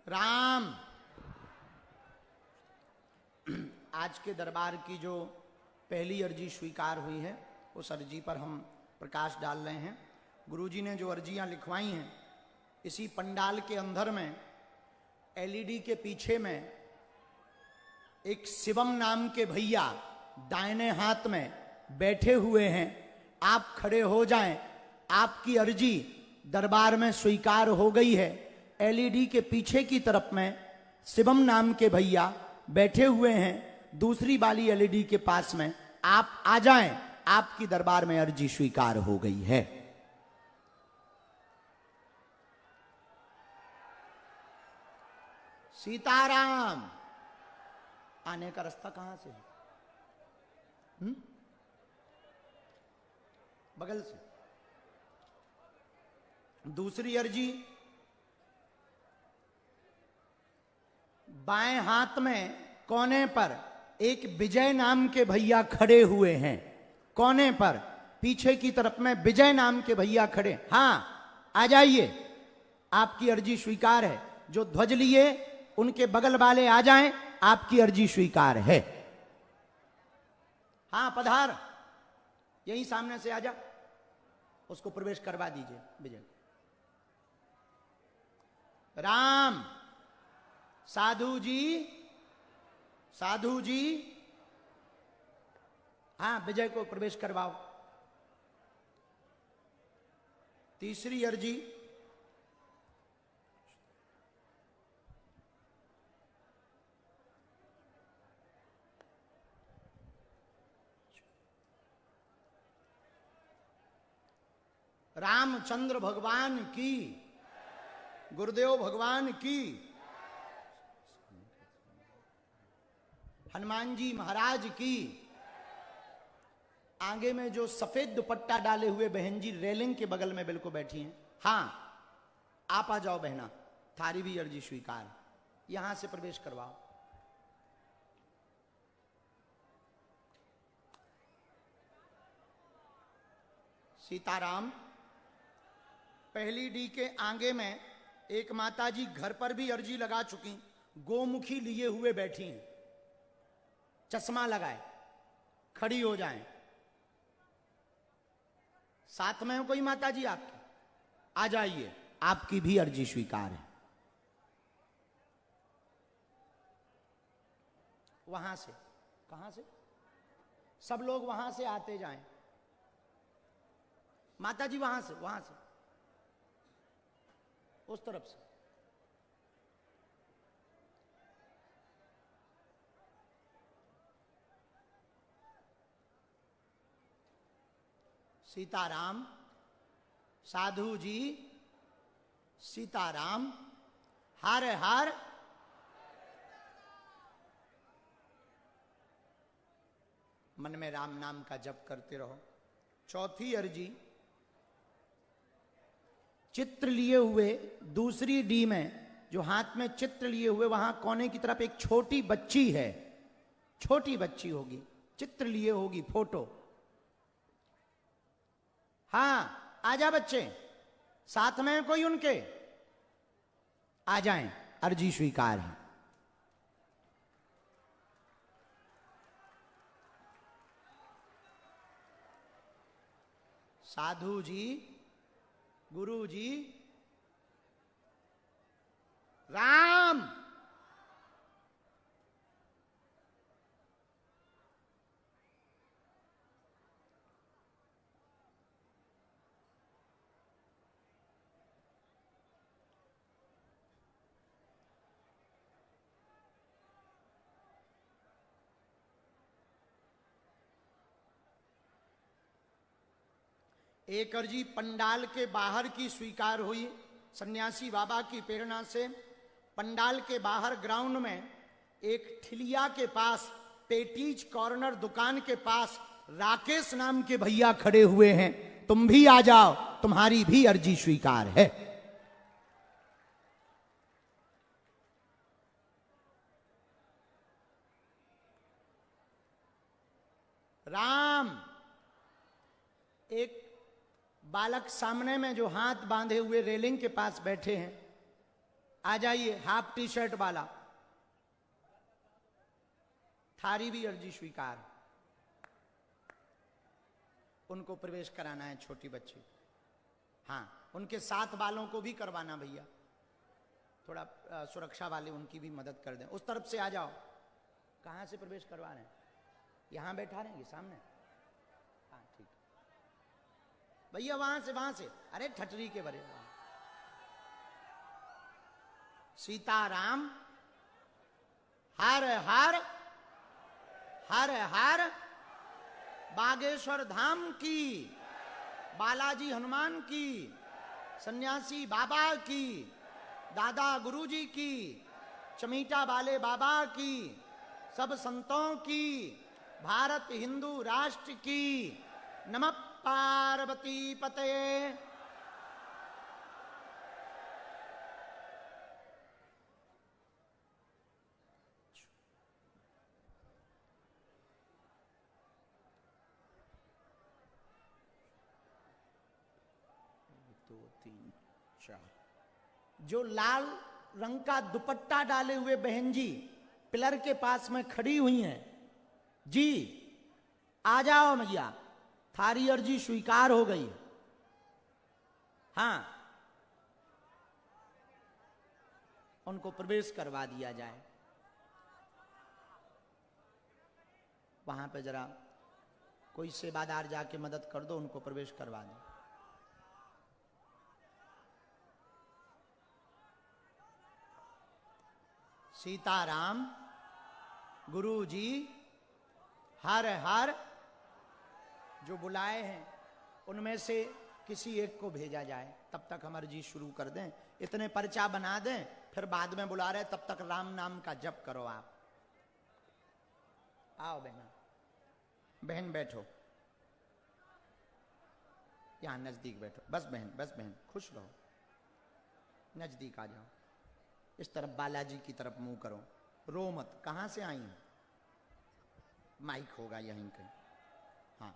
राम। आज के दरबार की जो पहली अर्जी स्वीकार हुई है, उस अर्जी पर हम प्रकाश डाल रहे हैं। गुरुजी ने जो अर्जियां लिखवाई हैं, इसी पंडाल के अंदर में एलईडी के पीछे में एक शिवम नाम के भैया दाहिने हाथ में बैठे हुए हैं। आप खड़े हो जाएं, आपकी अर्जी दरबार में स्वीकार हो गई है। एलईडी के पीछे की तरफ में शिवम नाम के भैया बैठे हुए हैं, दूसरी वाली एलईडी के पास में। आप आ जाएं, आपकी दरबार में अर्जी स्वीकार हो गई है। सीताराम। आने का रास्ता कहां से है? बगल से। दूसरी अर्जी बाएं हाथ में कोने पर एक विजय नाम के भैया खड़े हुए हैं। कोने पर पीछे की तरफ में विजय नाम के भैया खड़े। हां, आ जाइए, आपकी अर्जी स्वीकार है। जो ध्वज लिए उनके बगल वाले आ जाएं, आपकी अर्जी स्वीकार है। हां, पधार, यही सामने से आ जा, उसको प्रवेश करवा दीजिए। विजय। राम। साधु जी, साधु जी, हां, विजय को प्रवेश करवाओ। तीसरी अर्जी रामचंद्र भगवान की, गुरुदेव भगवान की, हनुमान जी महाराज की। आगे में जो सफेद दुपट्टा डाले हुए बहन जी रेलिंग के बगल में बिल्कुल बैठी हैं। हां, आप आ जाओ बहना, थारी भी अर्जी स्वीकार। यहां से प्रवेश करवाओ। सीताराम। पहली डी के आगे में एक माता जी घर पर भी अर्जी लगा चुकी, गोमुखी लिए हुए बैठी हैं। चश्मा लगाए, खड़ी हो जाएं। साथ में हो कोई माता जी आपकी? आ जाइए, आपकी भी अर्जी स्वीकार है। वहां से, कहां से? सब लोग वहां से आते जाएं। माता जी वहां से, वहां से, उस तरफ से। सीताराम। साधु जी, सीताराम। हर हर। मन में राम नाम का जप करते रहो। चौथी अर्जी चित्र लिए हुए, दूसरी डी में जो हाथ में चित्र लिए हुए, वहां कोने की तरफ एक छोटी बच्ची है। छोटी बच्ची होगी, चित्र लिए होगी, फोटो। हाँ आजा बच्चे, साथ में कोई उनके, आ जाएं, अर्जी स्वीकार है। साधु जी, गुरु जी, राम, एक अर्जी पंडाल के बाहर की स्वीकार हुई। सन्यासी बाबा की प्रेरणा से पंडाल के बाहर ग्राउंड में एक ठिलिया के पास, पेटीज कॉर्नर दुकान के पास राकेश नाम के भैया खड़े हुए हैं। तुम भी आ जाओ, तुम्हारी भी अर्जी स्वीकार है। राम, एक बालक सामने में जो हाथ बांधे हुए रेलिंग के पास बैठे हैं, आ जाइए, हाफ टी शर्ट वाला। थारी भी अर्जी स्वीकार। उनको प्रवेश कराना है, छोटी बच्ची। हाँ, उनके साथ वालों को भी करवाना भैया, थोड़ा सुरक्षा वाले उनकी भी मदद कर दें। उस तरफ से आ जाओ। कहां से प्रवेश करवा रहे हैं? यहां बैठा रहेंगे सामने? हाँ ठीक भैया, वहां से। अरे ठटरी के बरे। सीताराम, हर हर हर हर बागेश्वर धाम की, बालाजी हनुमान की, सन्यासी बाबा की, दादा गुरुजी की, चमीटा वाले बाबा की, सब संतों की, भारत हिंदू राष्ट्र की। नमः पार्वती पते। दो तीन चार। जो लाल रंग का दुपट्टा डाले हुए बहन जी पिलर के पास में खड़ी हुई हैं, जी आ जाओ मैया, थारी अर्जी स्वीकार हो गई। हाँ, उनको प्रवेश करवा दिया जाए। वहां पे जरा कोई सेवादार जाके मदद कर दो, उनको प्रवेश करवा दो। सीताराम, गुरु जी, हर हर। जो बुलाए हैं उनमें से किसी एक को भेजा जाए, तब तक हम अर्जी शुरू कर दें। इतने पर्चा बना दें, फिर बाद में बुला रहे, तब तक राम नाम का जप करो आप। आओ बहना, बहन बैठो, यहां नजदीक बैठो। बस बहन, खुश रहो, नजदीक आ जाओ। इस तरफ बालाजी की तरफ मुंह करो, रो मत। कहां से आई हैं? माइक होगा यहीं कहीं। हाँ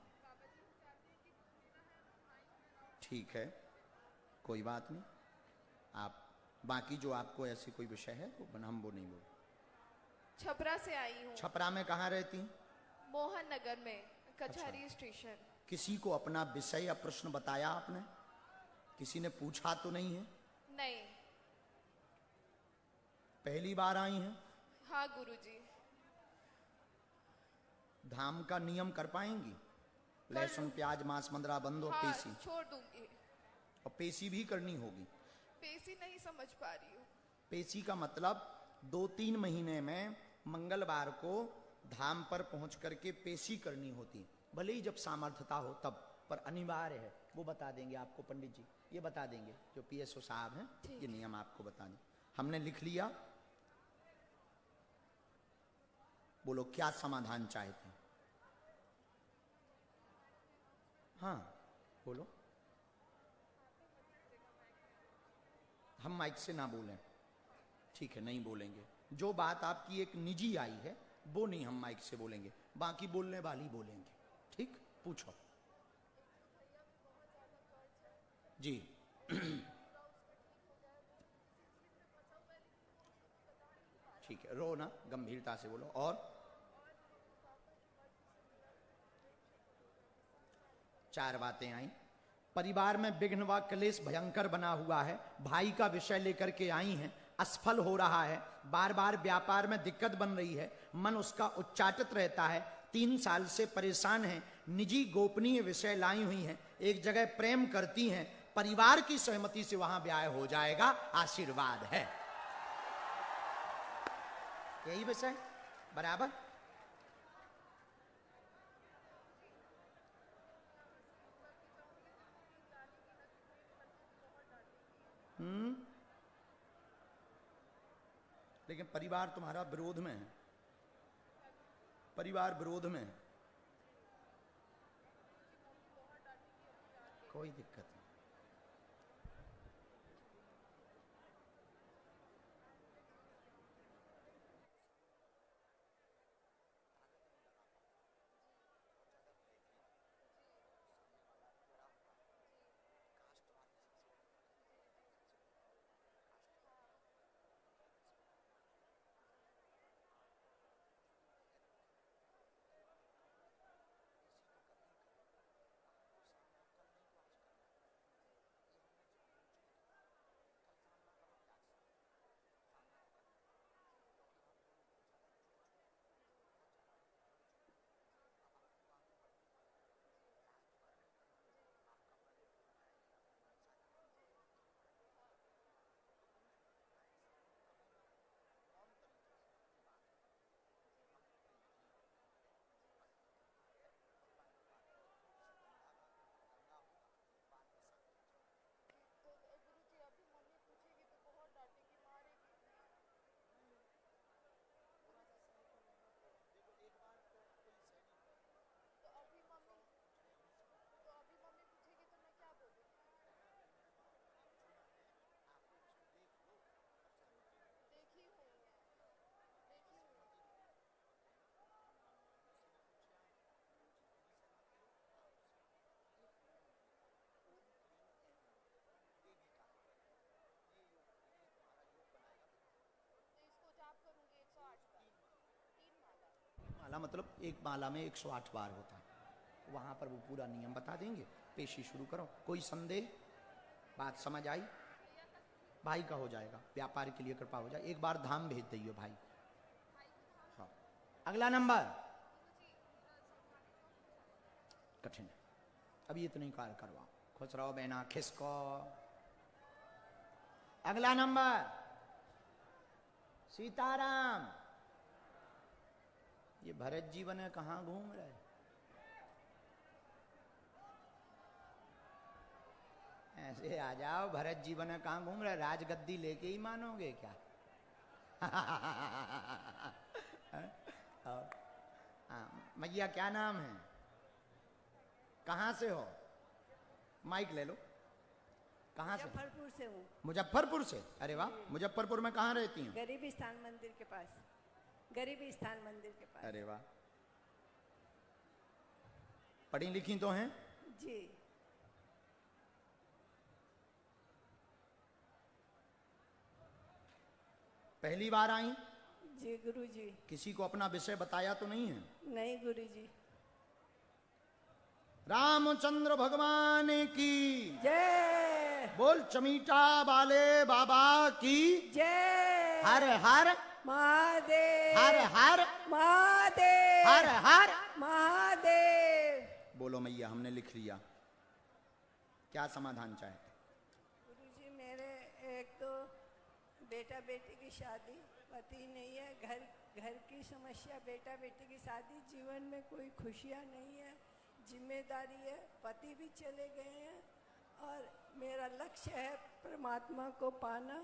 ठीक है, कोई बात नहीं। आप बाकी जो आपको ऐसी कोई विषय है वो हम वो नहीं बोल। छपरा से आई हूँ। छपरा में कहाँ रहती? मोहन नगर में, कचहरी अच्छा। स्टेशन। किसी को अपना विषय या प्रश्न बताया आपने? किसी ने पूछा तो नहीं है? नहीं। पहली बार आई हैं? हाँ गुरुजी। धाम का नियम कर पाएंगी? लहसुन प्याज मांस मंदरा बंद और हाँ, पेशी, छोड़ दूंगी। और पेशी भी करनी होगी। पेशी नहीं समझ पा रही हूँ। पेशी का मतलब 2-3 महीने में मंगलवार को धाम पर पहुंच करके पेशी करनी होती, भले ही जब सामर्थ्यता हो तब, पर अनिवार्य है। वो बता देंगे आपको पंडित जी, ये बता देंगे जो पीएसओ साहब हैं, ये नियम आपको बता दें। हमने लिख लिया। बोलो क्या समाधान चाहते हैं? हाँ बोलो। हम माइक से ना बोलें, ठीक है, नहीं बोलेंगे। जो बात आपकी एक निजी आई है वो नहीं हम माइक से बोलेंगे, बाकी बोलने वाली बोलेंगे। ठीक, पूछो। जी। ठीक है, रो ना, गंभीरता से बोलो। और चार बातें आई। परिवार में विघ्न व क्लेश भयंकर बना हुआ है, भाई का विषय लेकर के आई हैं, असफल हो रहा है, बार बार व्यापार में दिक्कत बन रही है, मन उसका उच्चाटित रहता है, 3 साल से परेशान है, निजी गोपनीय विषय लाई हुई हैं, एक जगह प्रेम करती हैं, परिवार की सहमति से वहां ब्याह हो जाएगा, आशीर्वाद है। यही विषय बराबर। लेकिन परिवार तुम्हारा विरोध में है, परिवार विरोध में है, कोई दिक्कत नहीं। माला मतलब एक माला में 108 बार होता है, वहां पर वो पूरा नियम बता देंगे। पेशी शुरू करो। कोई संदेह? बात समझ आई? भाई का हो जाएगा, व्यापार के लिए कृपा हो जाए, एक बार धाम भेज दियो भाई। हाँ, अगला नंबर कठिन है, अभी इतने ही कार्य करवाओ। खुश रहो बहना, खिसको। अगला नंबर सीताराम। ये भरत जीवन है, कहां घूम रहे? ऐसे आ जाओ, भरत जीवन है कहां घूम रहे? राजगद्दी लेके ही मानोगे क्या? मैया क्या नाम है? कहां से हो? माइक ले लो। कहां से? मुजफ्फरपुर से हूँ। मुजफ्फरपुर से? अरे वाह, मुजफ्फरपुर में कहां रहती हैं? गरीबी स्थान मंदिर के पास। गरीबी स्थान मंदिर के पास। अरे वाह, पढ़ी लिखी तो हैं? जी। पहली बार आई? जी गुरुजी। किसी को अपना विषय बताया तो नहीं है? नहीं गुरुजी। रामचंद्र भगवान की जय। बोल चमीटा वाले बाबा की जय। हर हर महादेव। हर हर महादेव। हर हर महादेव। बोलो मैया, हमने लिख लिया। क्या समाधान चाहते? गुरुजी मेरे एक तो बेटा बेटी की शादी, पति नहीं है, घर की समस्या, बेटा बेटी की शादी, जीवन में कोई खुशियाँ नहीं है, जिम्मेदारी है, पति भी चले गए हैं और मेरा लक्ष्य है परमात्मा को पाना।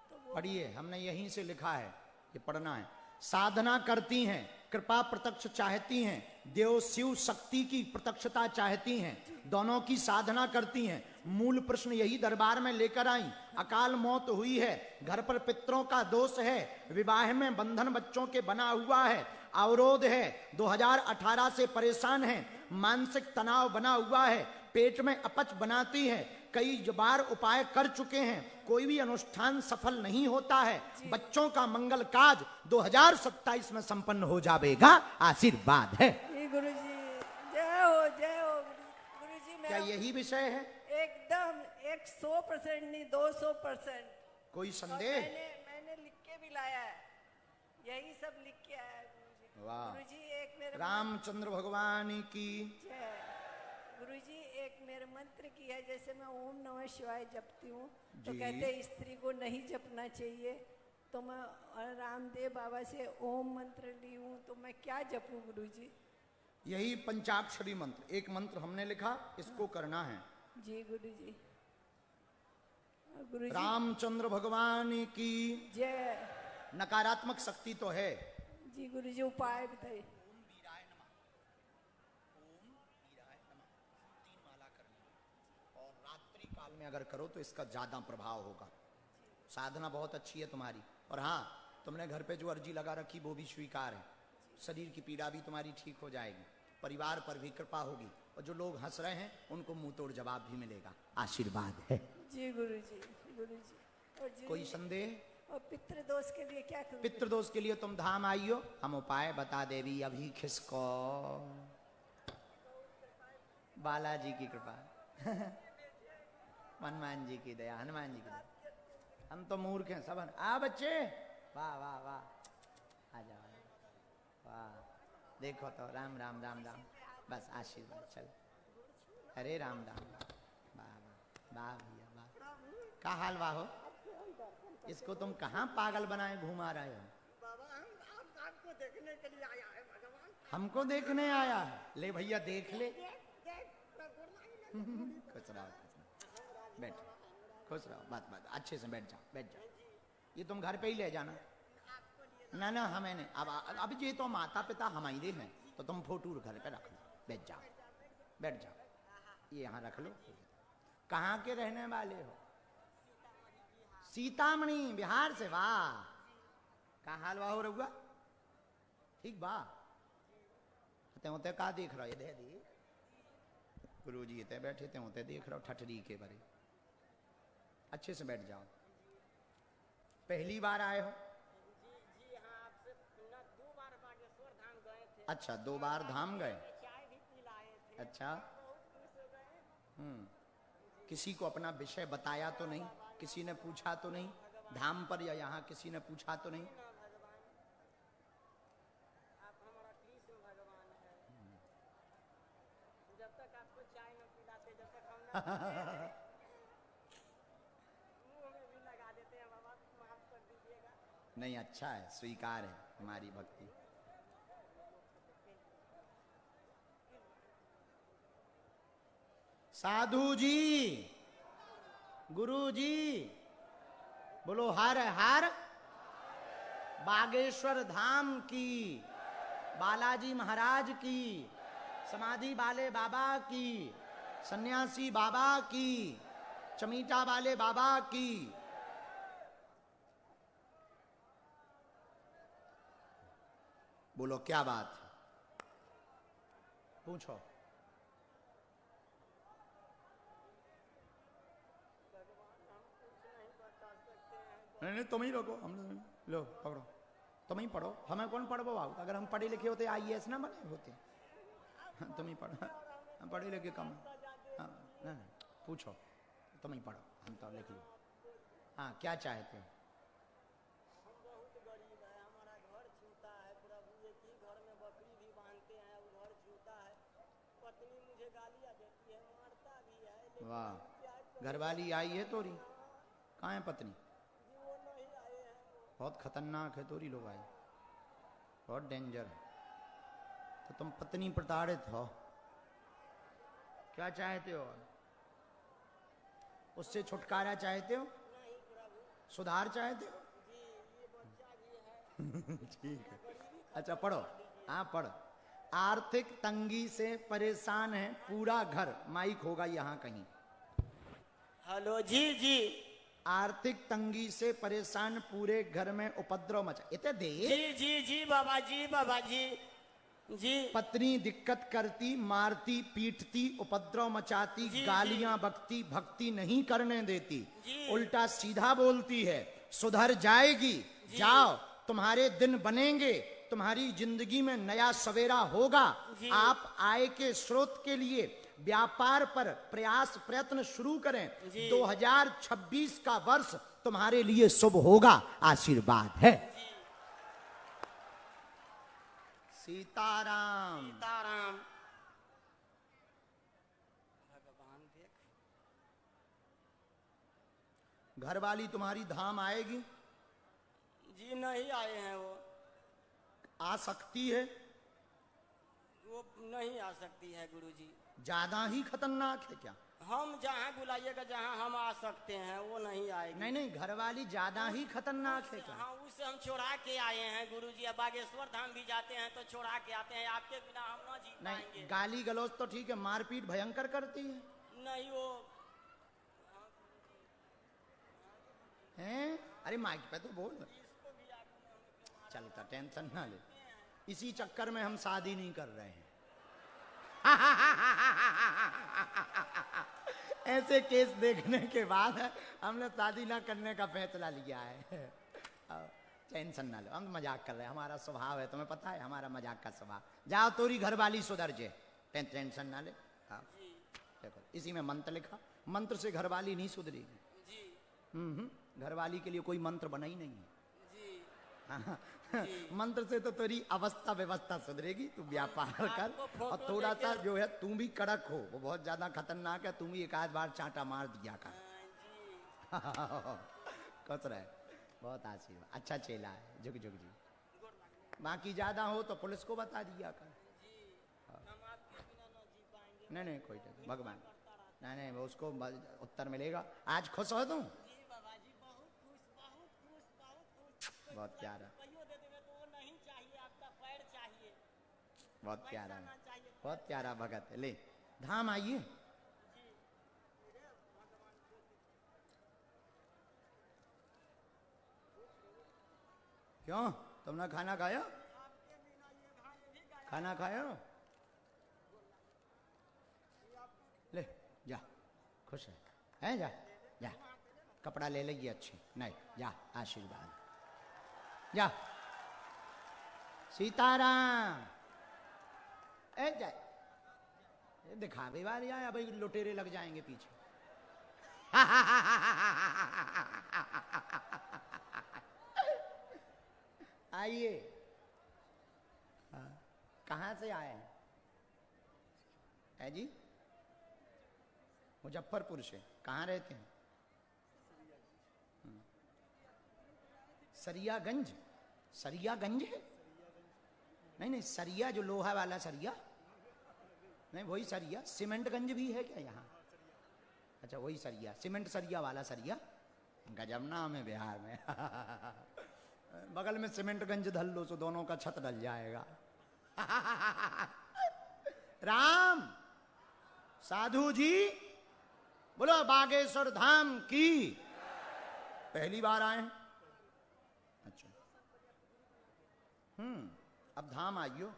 तो पढ़िए, हमने यहीं से लिखा है, ये पढ़ना है। साधना करती हैं, कृपा प्रत्यक्ष चाहती हैं, देव शिव शक्ति की प्रत्यक्षता चाहती हैं, दोनों की साधना करती हैं। मूल प्रश्न यही दरबार में लेकर आई। अकाल मौत हुई है, घर पर पितरों का दोष है, विवाह में बंधन बच्चों के बना हुआ है, अवरोध है, 2018 से परेशान है, मानसिक तनाव बना हुआ है, पेट में अपच बनाती है, कई बार उपाय कर चुके हैं, कोई भी अनुष्ठान सफल नहीं होता है। बच्चों का मंगल काज 2027 में संपन्न हो जाएगा, आशीर्वाद है। जी गुरुजी, जय हो गुरुजी। क्या यही विषय है? एकदम 100% नहीं 200%। कोई संदेह? मैंने लिख के भी लाया है, यही सब लिख के आया है गुरुजी। वाह। गुरुजी एक मेरे रामचंद्र भगवान की जय। गुरुजी एक मेरे मंत्र की है, जैसे मैं ओम नमः शिवाय जपती हूँ तो जी। कहते हैं स्त्री को नहीं जपना चाहिए, तो मैं रामदेव बाबा से ओम मंत्र ली हूँ, तो मैं क्या जपूं गुरुजी? यही पंचाक्षरी मंत्र, एक मंत्र हमने लिखा, इसको करना है। जी गुरुजी। गुरुजी रामचंद्र भगवान की जय। नकारात्मक शक्ति तो है। जी गुरुजी उपाय बताइए। और रात्रि काल में अगर करो तो इसका ज्यादा प्रभाव होगा। साधना बहुत अच्छी है तुम्हारी, और हाँ, तुमने घर पे जो अर्जी लगा रखी वो भी स्वीकार है। शरीर की पीड़ा भी तुम्हारी ठीक हो जाएगी, परिवार पर भी कृपा होगी, और जो लोग हंस रहे हैं उनको मुंह तोड़ जवाब भी मिलेगा, आशीर्वाद है। जी गुरुजी। गुरुजी और जी कोई संदेह? और पितृ दोष के लिए क्या करूं? पितृदोष के लिए तुम धाम आइयो, हम उपाय बता देवी अभी खिसको। बालाजी की कृपा हनुमान जी की दया, हनुमान जी की दया। हम तो मूर्ख हैं सब। आ बच्चे, वाह वाह वाह, आ जाओ, वाह। देखो तो राम राम राम राम, बस आशीर्वाद। चल, अरे राम राम, वाह वाह वाह भैया वाह। का हाल वाह हो? इसको तुम कहाँ पागल बनाए घुमा रहे हो? आपको देखने के लिए आया है भगवान। हमको देखने आया है? ले भैया देख ले। खुश रहो, बैठ, खुश रहो, बात बात अच्छे से बैठ जाओ, बैठ जाओ। ये तुम घर पे ही ले जाना। ना ना हमें नहीं, अब ये तो माता पिता हमारे हैं, तो तुम फोटो घर पे रख लो, बैठ जाओ, बैठ जाओ, ये यहाँ रख लो। कहाँ के रहने वाले हो? सीतामढ़ी, बिहार से? वाह, का हाल वाह हो रहुआ? ठीक बा? ते का देख रहा? ये दे दी गुरु जी ते बैठे थे, होते देख रहा ठठरी के बारे। अच्छे से बैठ जाओ। पहली बार आए हो? जी हाँ, आपसे 2 बार बागेश्वर धाम गए थे। अच्छा, 2 बार धाम गए? चाय भी पिलाए थे। अच्छा, किसी को अपना विषय बताया तो नहीं? किसी ने पूछा तो नहीं धाम पर, या यहाँ किसी ने पूछा तो नहीं? आप हमारा कृष्ण भगवान है। जब तक आपको चाय न पिलाते, जब तक हम ना मुंह में भी लगा देते हैं, बाबा माफ कर दीजिएगा। नहीं, अच्छा है, स्वीकार है हमारी भक्ति। साधु जी, गुरु जी, बोलो हर हर बागेश्वर धाम की, बालाजी महाराज की, समाधि वाले बाबा की, सन्यासी बाबा की, चमीटा वाले बाबा की। बोलो क्या बात? पूछो। नहीं, तुम ही रोको, हम लो पकड़ो, तुम ही पढ़ो। हमें कौन पढ़ो बाबू? अगर हम पढ़े लिखे होते IAS ना बने होते। तुम ही पढ़ो, हम पढ़े लिखे कम। हाँ, ना पूछो, तुम ही पढ़ो, हम तो लिख लो। हाँ, क्या चाहते हो? हम बहुत गरीब है, हमारा घर छूटा है प्रभु, एक ही घर में बकरी भी बांधते हैं, वो घर छूटा है। पत्नी मुझे गालियाँ देती है, मारता भी है, लेकिन वाह, घरवाली आई है तोरी? कहाँ है पत्नी? वो नहीं आए हैं। बहुत खतरनाक है तोरी लोग आए, बहुत डेंजर है। तो तुम पत्नी प्रताड़ित हो, क्या चाहते हो? उससे छुटकारा चाहते हो? नहीं प्रभु। सुधार चाहते हो? जी, ये बच्चा भी है। ठीक है, अच्छा पढ़ो। हाँ पढ़। आर्थिक तंगी से परेशान है पूरा घर। माइक होगा यहाँ कहीं। हेलो जी जी आर्थिक तंगी से परेशान पूरे घर में उपद्रव मचा। इतने दे जी जी जी बाबा जी, बाबा जी। जी पत्नी दिक्कत करती, मारती, पीटती, उपद्रव मचाती, जी, गालियां बकती, भक्ति नहीं करने देती, जी। उल्टा सीधा बोलती है। सुधर जाएगी, जाओ, तुम्हारे दिन बनेंगे, तुम्हारी जिंदगी में नया सवेरा होगा। जी। आप आय के स्रोत के लिए व्यापार पर प्रयास प्रयत्न शुरू करें। जी। 2026 का वर्ष तुम्हारे लिए शुभ होगा, आशीर्वाद है। सीताराम। सीताराम। भगवान देख, घरवाली तुम्हारी धाम आएगी, जी नहीं आए हैं वो आ सकती है, नहीं आ सकती है गुरुजी। ज्यादा ही खतरनाक है क्या? हम जहाँ बुलाइएगा जहाँ हम आ सकते हैं वो नहीं आएगी। नहीं नहीं, घरवाली ज्यादा ही खतरनाक है क्या? हाँ उससे हम छोड़ा के आए हैं गुरुजी। अब बागेश्वर धाम भी जाते हैं तो छोड़ा के आते हैं, आपके बिना हम ना जी नहीं, पाएंगे। गाली गलौज तो ठीक है, मारपीट भयंकर करती है। नहीं वो हैं? अरे माइक पे तो बोल। चलता, टेंशन ना ले, इसी चक्कर में हम शादी नहीं कर रहे हैं। ऐसे केस देखने के बाद हमने शादी ना करने का फैसला लिया है। टेंशन ना लो, हम मजाक कर रहे हैं, हमारा स्वभाव है, तुम्हें पता है हमारा मजाक का स्वभाव। जाओ, तोरी घरवाली सुधर जे, टेंशन ना ले। देखो इसी में मंत्र लिखा, मंत्र से घरवाली नहीं सुधरेगी। घरवाली के लिए कोई मंत्र बना ही नहीं है। मंत्र से तो तेरी अवस्था व्यवस्था सुधरेगी। तू व्यापार कर और थोड़ा सा जो है तू भी कड़क हो, वो बहुत ज्यादा खतरनाक है, तू भी एक आध बार चांटा मार दिया कर। कस रहे, बहुत आशीर्वाद, अच्छा चेला है, जुग जुग जी। बाकी ज्यादा हो तो पुलिस को बता दिया कर। नहीं नहीं कोई नहीं, भगवान नहीं नहीं, वो उसको उत्तर मिलेगा। आज खुश हो तुम? बहुत प्यारा, बहुत प्यारा, बहुत प्यारा भगत है। ले धाम आइए। क्यों, तुमने खाना खाया? खाना खाया? ले जा, खुश है जा जा, कपड़ा ले लेगी अच्छी, नहीं जा, आशीर्वाद जा। सीताराम। ए जाए, दिखावे वाले आया भाई, लुटेरे लग जाएंगे पीछे। आइए। कहाँ से आए हैं? है जी, मुजफ्फरपुर से। कहाँ रहते हैं? सरियागंज। सरियागंज है? नहीं नहीं, सरिया जो लोहा वाला सरिया, नहीं वही सरिया। सीमेंटगंज भी है क्या यहाँ? अच्छा वही सरिया, सीमेंट सरिया वाला सरिया। गजब नाम है बिहार में। बगल में सीमेंटगंज धल लो तो दोनों का छत डल जाएगा। राम साधु जी बोलो बागेश्वर धाम की। पहली बार आए? अच्छा, अब धाम आइयो।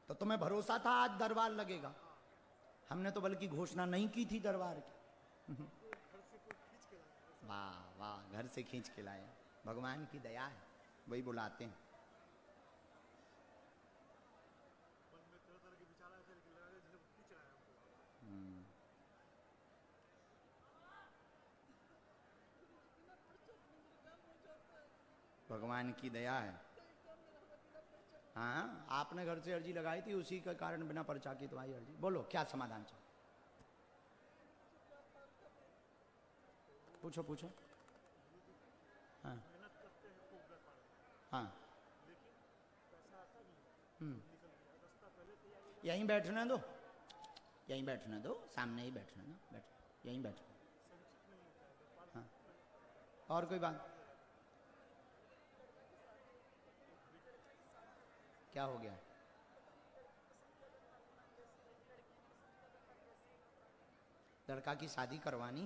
तो तुम्हें भरोसा था आज दरबार लगेगा? हमने तो बल्कि घोषणा नहीं की थी दरबार की। वाह वाह, घर से खींच के लाए। भगवान की दया है, वही बुलाते हैं। भगवान की दया है। हाँ, आपने घर से अर्जी लगाई थी, उसी के कारण बिना पर्चा की तुम्हारी अर्जी। बोलो क्या समाधान चाहिए? पूछो पूछो। हाँ हाँ, यहीं बैठने दो, यहीं बैठने दो, सामने ही बैठने दो, बैठ यहीं बैठो। हाँ, और कोई बात? क्या हो गया? लड़का की शादी करवानी?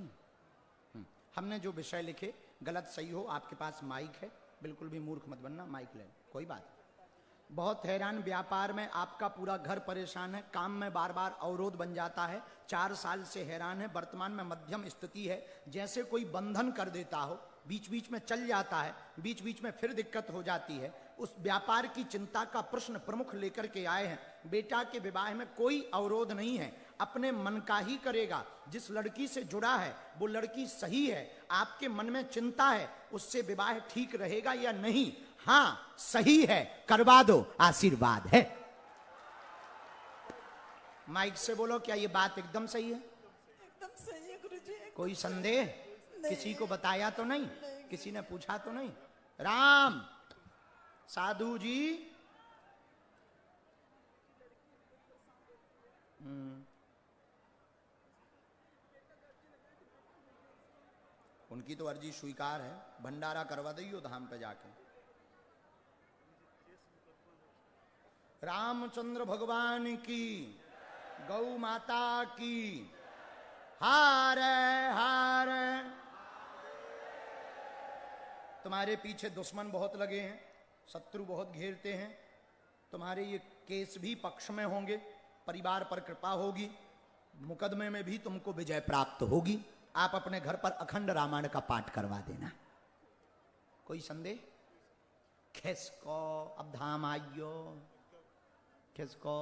हमने जो विषय लिखे गलत सही हो, आपके पास माइक है, बिल्कुल भी मूर्ख मत बनना, माइक ले, कोई बात नहीं। बहुत हैरान, व्यापार में आपका पूरा घर परेशान है, काम में बार बार अवरोध बन जाता है, 4 साल से हैरान है, वर्तमान में मध्यम स्थिति है, जैसे कोई बंधन कर देता हो, बीच बीच में चल जाता है, बीच बीच में फिर दिक्कत हो जाती है। उस व्यापार की चिंता का प्रश्न प्रमुख लेकर के आए हैं। बेटा के विवाह में कोई अवरोध नहीं है, अपने मन का ही करेगा। जिस लड़की से जुड़ा है वो लड़की सही है, आपके मन में चिंता है उससे विवाह ठीक रहेगा या नहीं? हाँ सही है, करवा दो, आशीर्वाद है। माइक से बोलो, क्या ये बात एकदम सही है? एकदम सही है गुरुजी। कोई संदेह? किसी को बताया तो नहीं? किसी ने पूछा तो नहीं? राम साधु जी, उनकी तो अर्जी स्वीकार है, भंडारा करवा दियो धाम पे जाके। रामचंद्र भगवान की, गौ माता की, हार हार। तुम्हारे पीछे दुश्मन बहुत लगे हैं, शत्रु बहुत घेरते हैं, तुम्हारे ये केस भी पक्ष में होंगे, परिवार पर कृपा होगी, मुकदमे में भी तुमको विजय प्राप्त होगी। आप अपने घर पर अखंड रामायण का पाठ करवा देना। कोई संदेह? खिसको, अब धाम आइयो, खिसको।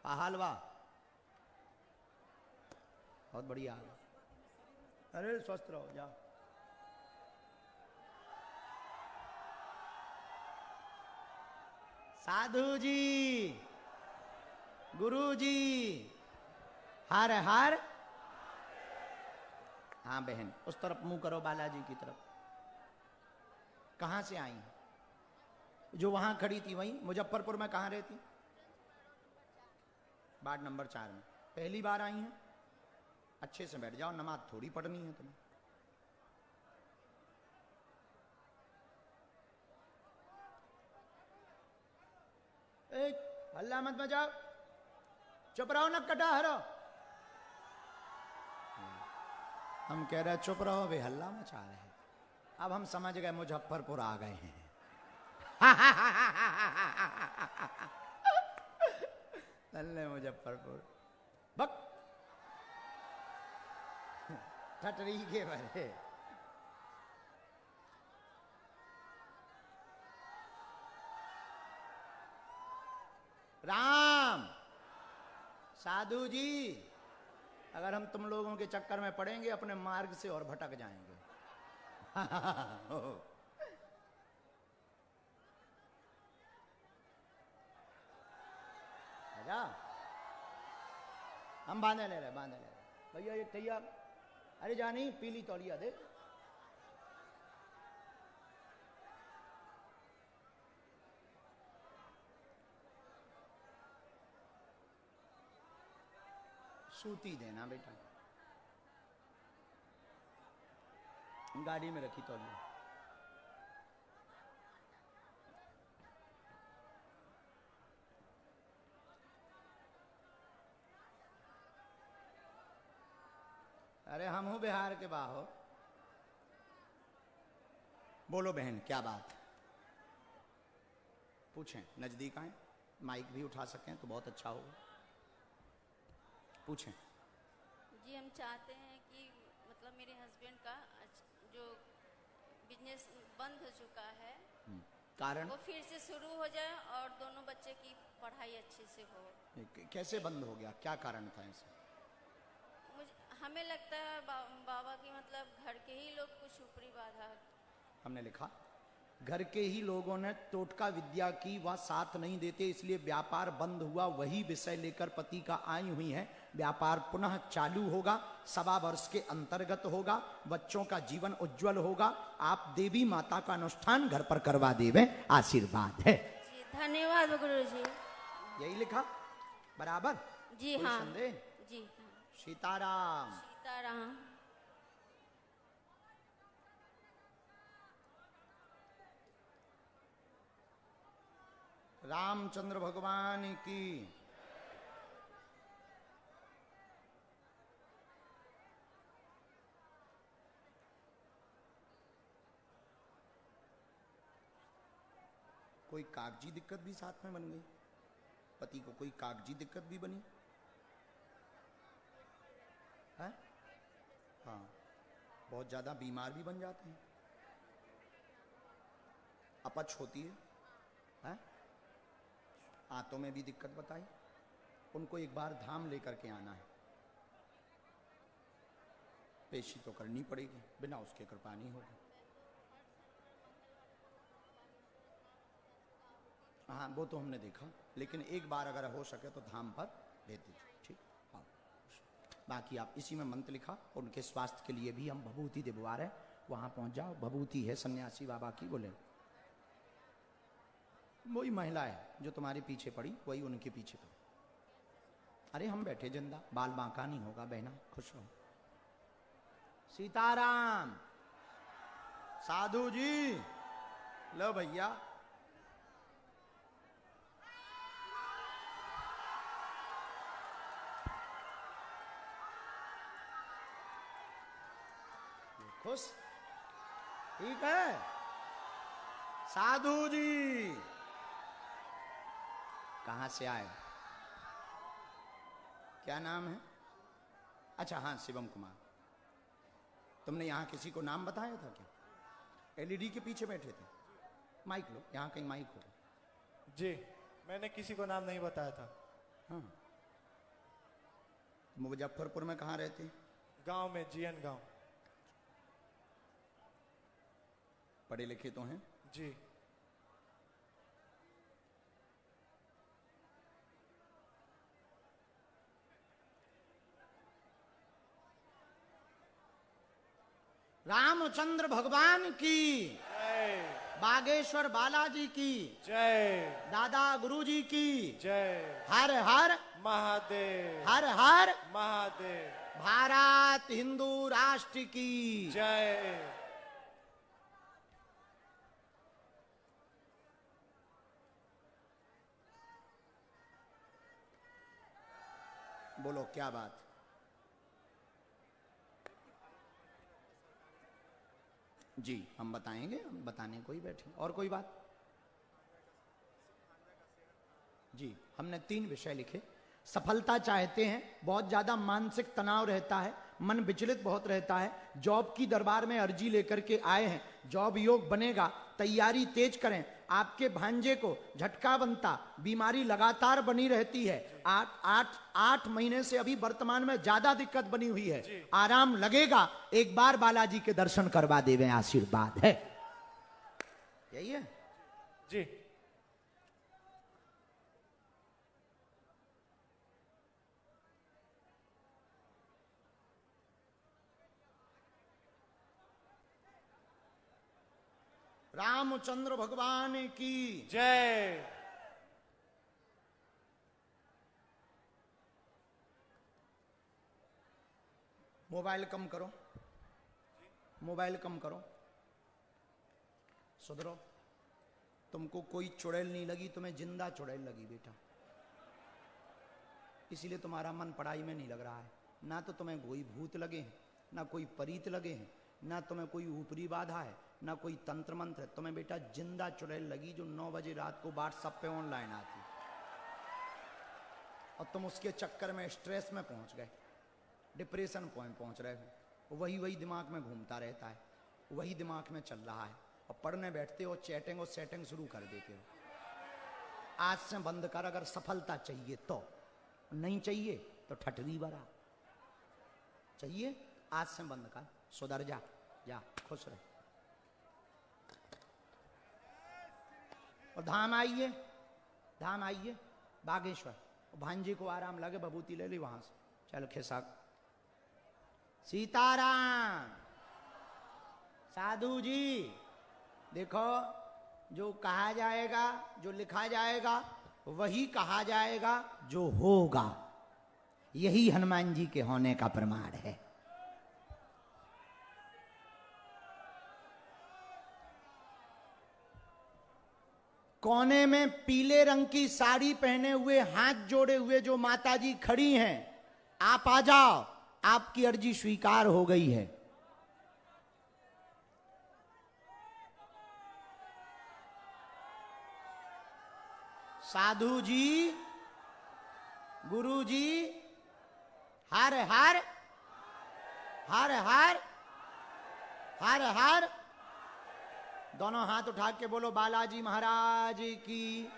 हालवा बहुत बढ़िया हाल। अरे स्वस्थ रहो, जाओ। साधु जी, गुरु जी, हार हार। हाँ बहन, उस तरफ मुंह करो, बालाजी की तरफ। कहां से आई? जो वहां खड़ी थी वहीं मुजफ्फरपुर में? कहां रहती? वार्ड नंबर 4 में। पहली बार आई हैं? अच्छे से बैठ जाओ, नमाज थोड़ी पढ़नी है तुम्हें। हल्ला मत मचाओ, चुप रहो ना, कटा हरो। हम कह रहे चुप रहो, वे हल्ला मचा रहे हैं। अब हम समझ गए मुजफ्फरपुर आ गए हैं। नल्ले मुजफ्फरपुर बक ठटरी के भरे। राम साधु जी, अगर हम तुम लोगों के चक्कर में पड़ेंगे अपने मार्ग से और भटक जाएंगे। आजा, हम बांधे ले रहे, बांधे ले रहे। भैया ये तैयार, अरे जानी पीली तौलिया दे। सूती देना बेटा, गाड़ी में रखी तौलिया। अरे हम हूं बिहार के बाहो। बोलो बहन, क्या बात? पूछें, नजदीक आए, माइक भी उठा सकें तो बहुत अच्छा होगा। पूछें। जी हम चाहते हैं कि मतलब मेरे हस्बैंड का जो बिजनेस बंद हो चुका है, कारण वो फिर से शुरू हो जाए और दोनों बच्चे की पढ़ाई अच्छे से हो। कैसे बंद हो गया, क्या कारण था ऐसा? हमें लगता है बाबा की मतलब घर के ही लोग कुछ ऊपरी बाधा। हमने लिखा घर के ही लोगों ने टोटका विद्या की, वह साथ नहीं देते, इसलिए व्यापार बंद हुआ। वही विषय लेकर पति का आई हुई है। व्यापार पुनः चालू होगा, 1.25 वर्ष के अंतर्गत होगा, बच्चों का जीवन उज्जवल होगा। आप देवी माता का अनुष्ठान घर पर करवा देवे, आशीर्वाद है। जी धन्यवाद गुरु जी। यही लिखा बराबर? जी कोई हाँ संदेह? जी हाँ। सीताराम। सीताराम। रामचंद्र भगवान की। कोई कागजी दिक्कत भी साथ में बन गई? पति को कोई कागजी दिक्कत भी बनी है? हाँ, बहुत ज्यादा बीमार भी बन जाते हैं, अपच होती है? आंतों में भी दिक्कत बताई। उनको एक बार धाम लेकर के आना है, पेशी तो करनी पड़ेगी, बिना उसके कृपा नहीं होगी। हाँ, वो तो हमने देखा, लेकिन एक बार अगर हो सके तो धाम पर भेज दीजिए, ठीक? हाँ, बाकी आप इसी में मंत्र लिखा। उनके स्वास्थ्य के लिए भी हम भभूति दिलवा रहे हैं, वहां पहुंच जाओ। भभूति है सन्यासी बाबा की, बोले वही महिला है जो तुम्हारे पीछे पड़ी, वही उनके पीछे पड़ी। अरे हम बैठे जिंदा, बाल बांका नहीं होगा बहना, खुश रहो। सीताराम। साधु जी लो भैया, खुश? ठीक है साधु जी। कहां से आए? क्या नाम है? अच्छा हाँ, शिवम कुमार। तुमने यहाँ किसी को नाम बताया था क्या? एलईडी के पीछे बैठे थे। माइक लो, यहाँ कहीं माइक हो। जी, मैंने किसी को नाम नहीं बताया था। हाँ, मुजफ्फरपुर में कहाँ रहते? गांव में, जीएन गांव। पढ़े लिखे तो हैं? जी। रामचंद्र भगवान की जय। बागेश्वर बालाजी की जय। दादा गुरुजी की जय। हर हर महादेव। हर हर महादेव। भारत हिंदू राष्ट्र की जय। बोलो क्या बात? जी हम बताएंगे, हम बताने को ही बैठे। और कोई बात? जी, हमने 3 विषय लिखे। सफलता चाहते हैं, बहुत ज्यादा मानसिक तनाव रहता है, मन विचलित बहुत रहता है, जॉब की दरबार में अर्जी लेकर के आए हैं, जॉब योग बनेगा, तैयारी तेज करें। आपके भांजे को झटका बनता, बीमारी लगातार बनी रहती है, 8 महीने से अभी वर्तमान में ज्यादा दिक्कत बनी हुई है, आराम लगेगा। एक बार बालाजी के दर्शन करवा देवे, आशीर्वाद है। यही है जी। रामचंद्र भगवान की जय। मोबाइल कम करो, मोबाइल कम करो, सुधरो। तुमको कोई चुड़ैल नहीं लगी, तुम्हें जिंदा चुड़ैल लगी बेटा, इसीलिए तुम्हारा मन पढ़ाई में नहीं लग रहा है। ना तो तुम्हें कोई भूत लगे हैं, ना कोई परीत लगे हैं, ना तुम्हें कोई ऊपरी बाधा है, ना कोई तंत्र मंत्र है। तुम्हें बेटा जिंदा चुड़ैल लगी जो 9 बजे रात को व्हाट्सएप पे ऑनलाइन आती, और तुम उसके चक्कर में स्ट्रेस में पहुंच गए, डिप्रेशन पॉइंट पहुंच रहे हो। वही दिमाग में घूमता रहता है, वही दिमाग में चल रहा है, और पढ़ने बैठते हो चैटिंग और सेटिंग शुरू कर देते हो। आज से बंद कर, अगर सफलता चाहिए तो। नहीं चाहिए तो ठटरी बरा। चाहिए आज से बंद कर, सुधर जा, जा खुश रह। और धाम आइए, धाम आइए बागेश्वर, भांजी को आराम लगे, बबूती ले ली वहां से, चल खिसक। सीताराम। साधु जी देखो, जो कहा जाएगा, जो लिखा जाएगा, वही कहा जाएगा जो होगा। यही हनुमान जी के होने का प्रमाण है। कोने में पीले रंग की साड़ी पहने हुए, हाथ जोड़े हुए जो माता जी खड़ी हैं, आप आ जाओ, आपकी अर्जी स्वीकार हो गई है। साधु जी, गुरु जी, हर हर हर हर हर हर। दोनों हाथ उठा के बोलो बालाजी महाराज की,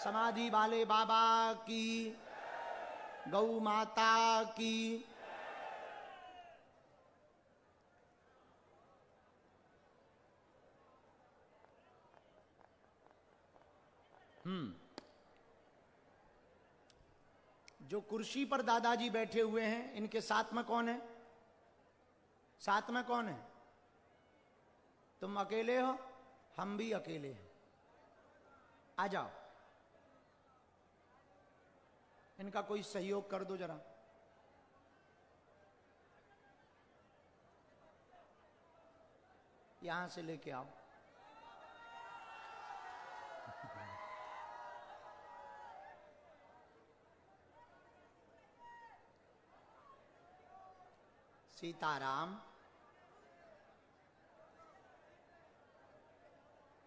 समाधि वाले बाबा की, गौ माता की। जो कुर्सी पर दादाजी बैठे हुए हैं, इनके साथ में कौन है? साथ में कौन है? तुम अकेले हो, हम भी अकेले हैं। आ जाओ, इनका कोई सहयोग कर दो जरा। यहां से लेके आओ। सीताराम।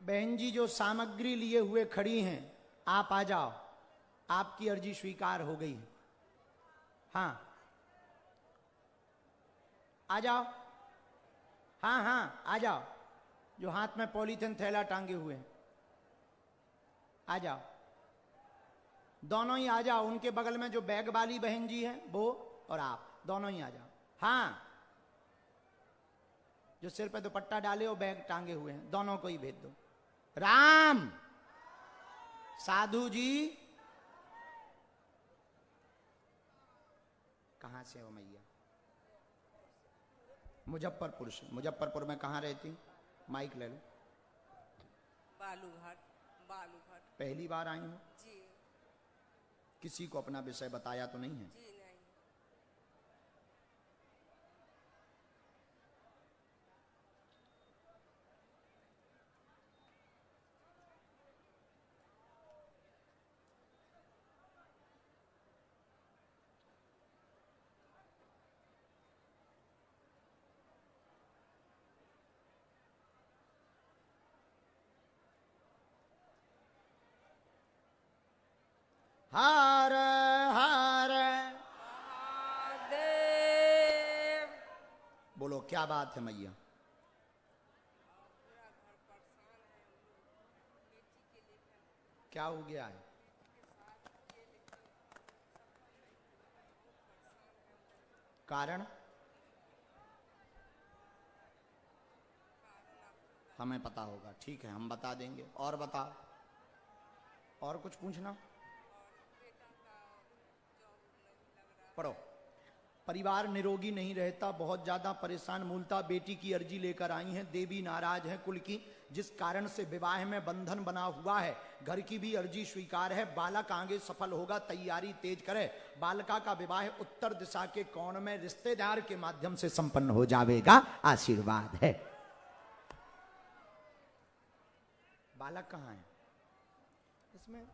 बहन जी जो सामग्री लिए हुए खड़ी हैं, आप आ जाओ, आपकी अर्जी स्वीकार हो गई है। हाँ आ जाओ, हाँ हाँ आ जाओ। जो हाथ में पॉलीथिन थैला टांगे हुए हैं, आ जाओ, दोनों ही आ जाओ। उनके बगल में जो बैग वाली बहन जी है वो, और आप दोनों ही आ जाओ। हाँ, जो सिर पे दुपट्टा डाले और बैग टांगे हुए हैं, दोनों को ही भेज दो। राम। साधु जी कहां से हो मैया? मुजफ्फरपुर से। मुजफ्फरपुर में कहां रहती? माइक ले लो। बालूघाट। बालूघाट। पहली बार आई हूं? जी। किसी को अपना विषय बताया तो नहीं है? जी नहीं। हर हर महादेव। बोलो क्या बात है मैया? क्या हो गया है? कारण? हमें पता होगा, ठीक है, हम बता देंगे। और बताओ, और कुछ पूछना? पढ़ो। परिवार निरोगी नहीं रहता, बहुत ज्यादा परेशान, मूलतः बेटी की अर्जी लेकर आई हैं, देवी नाराज है कुल की, जिस कारण से विवाह में बंधन बना हुआ है। घर की भी अर्जी स्वीकार है, बालक आगे सफल होगा, तैयारी तेज करे। बालका का विवाह उत्तर दिशा के कोण में रिश्तेदार के माध्यम से संपन्न हो जाएगा, आशीर्वाद है। बालक कहाँ है इसमें?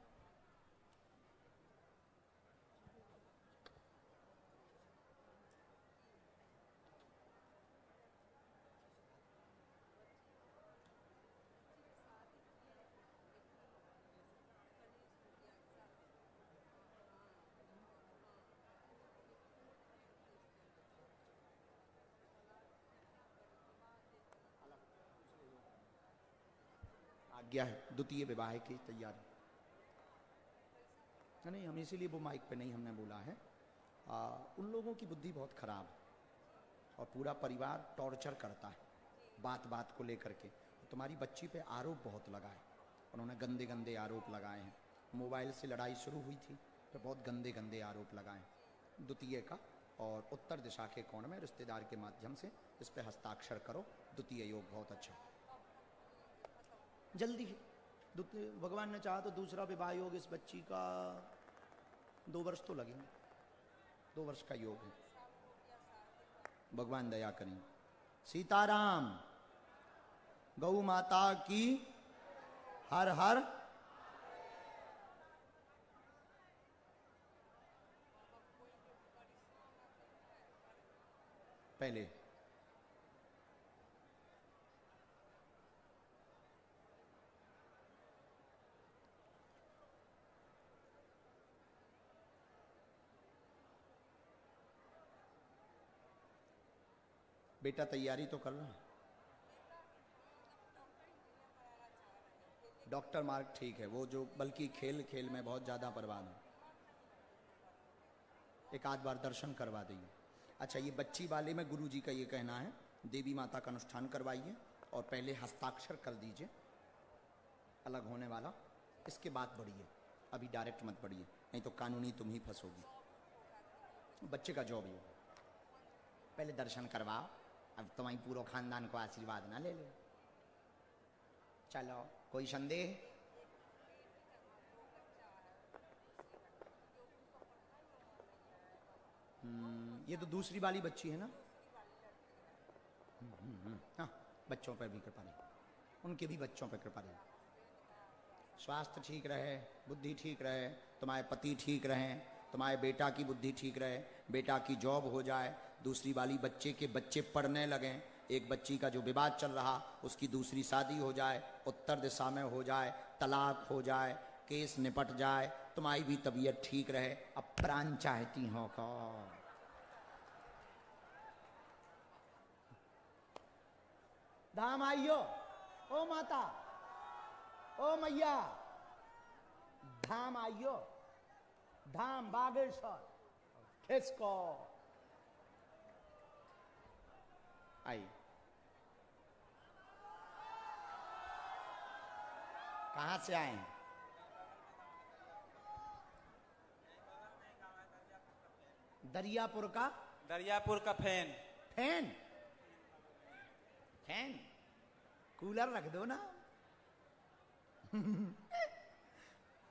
आज्ञा है, द्वितीय विवाह की तैयारी। नहीं, हम इसीलिए वो माइक पे नहीं हमने बोला है। उन लोगों की बुद्धि बहुत खराब है और पूरा परिवार टॉर्चर करता है बात बात को लेकर के। तुम्हारी बच्ची पे आरोप बहुत लगा है, उन्होंने गंदे गंदे आरोप लगाए हैं। मोबाइल से लड़ाई शुरू हुई थी तो बहुत गंदे गंदे आरोप लगाए। द्वितीय का और उत्तर दिशा के कोण में रिश्तेदार के माध्यम से इस पे हस्ताक्षर करो। द्वितीय योग बहुत अच्छा, जल्दी है। भगवान ने चाहा तो दूसरा विवाह योग इस बच्ची का 2 वर्ष तो लगेंगे, 2 वर्ष का योग है, भगवान दया करें। सीताराम। गौ माता की हर हर। पहले बेटा तैयारी तो कर रहा है। डॉक्टर मार्क ठीक है, वो जो बल्कि खेल खेल में बहुत ज़्यादा बर्बाद है। एक आध बार दर्शन करवा देंगे। अच्छा, ये बच्ची वाले में गुरुजी का ये कहना है, देवी माता का अनुष्ठान करवाइए और पहले हस्ताक्षर कर दीजिए अलग होने वाला, इसके बाद बढ़िए, अभी डायरेक्ट मत बढ़िए, नहीं तो कानूनी तुम ही फंसोगी। बच्चे का जॉब ये, पहले दर्शन करवाओ, अब तुम्हारी पूरा खानदान को आशीर्वाद ना ले लो। चलो, कोई संदेह? ये तो दूसरी वाली बच्ची है ना। हाँ, बच्चों पर भी कृपा रहे, उनके भी बच्चों पर कृपा रहे। स्वास्थ्य ठीक रहे, बुद्धि ठीक रहे, तुम्हारे पति ठीक रहे, तुम्हारे बेटा की बुद्धि ठीक रहे, बेटा की जॉब हो जाए, दूसरी वाली बच्चे के बच्चे पढ़ने लगें, एक बच्ची का जो विवाद चल रहा उसकी दूसरी शादी हो जाए, उत्तर दिशा में हो जाए, तलाक हो जाए, केस निपट जाए, तुम्हारी भी तबीयत ठीक रहे। अब प्राण चाहती हो का धाम आइयो, ओ माता, ओ मैया, धाम आइयो, धाम बागेश्वर, खिसको आई। कहां से आए हैं? दरियापुर का? दरियापुर का फैन। फैन? फैन? कूलर रख दो ना।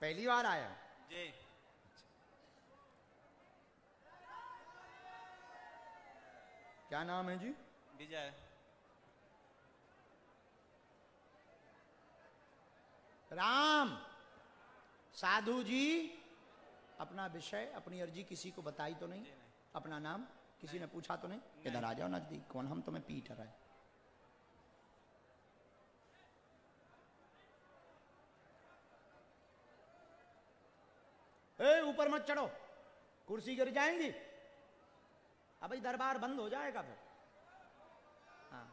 पहली बार आया जी। क्या नाम है जी? विजय। राम साधु जी, अपना विषय, अपनी अर्जी किसी को बताई तो नहीं? अपना नाम किसी ने पूछा तो नहीं? इधर आ जाओ नजदीक, कौन हम तुम्हें पीट रहा है। ऊपर मत चढ़ो, कुर्सी गिर जाएंगी। अब भाई दरबार बंद हो जाएगा फिर। हाँ,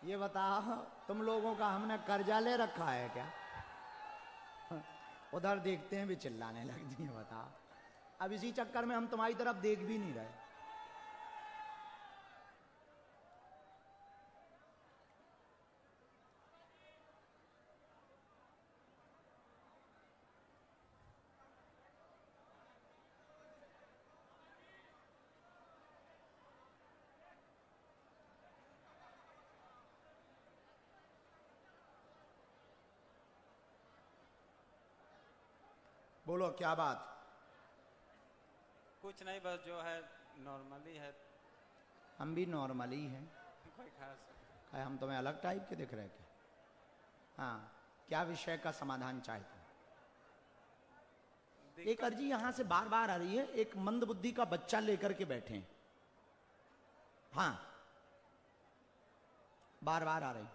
ये बताओ, तुम लोगों का हमने कर्जा ले रखा है क्या? उधर देखते हैं भी चिल्लाने लगती है। बताओ, अब इसी चक्कर में हम तुम्हारी तरफ देख भी नहीं रहे। बोलो क्या बात? कुछ नहीं, बस जो है नॉर्मली है। हम भी नॉर्मली हैं। कोई खास? हम तुम्हें अलग टाइप के दिख रहे क्या? हाँ, क्या विषय का समाधान चाहते हैं? एक अर्जी यहां से बार बार आ रही है, एक मंद बुद्धि का बच्चा लेकर के बैठे हैं। हाँ, बार बार आ रही।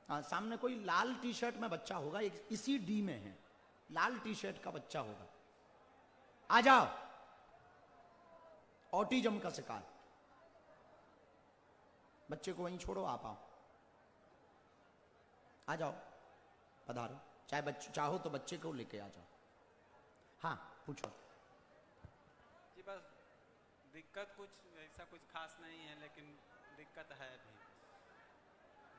हाँ, सामने कोई लाल टी शर्ट में बच्चा होगा, एक इसी डी में है, लाल टी शर्ट का बच्चा होगा। आ जाओ, ऑटिज्म का शिकार बच्चे को वहीं छोड़ो, आप आओ, आ जाओ, पधारो। चाहे बच्चे चाहो तो बच्चे को लेके आ जाओ। हाँ, पूछो जी। बस दिक्कत कुछ ऐसा कुछ खास नहीं है, लेकिन दिक्कत है भी,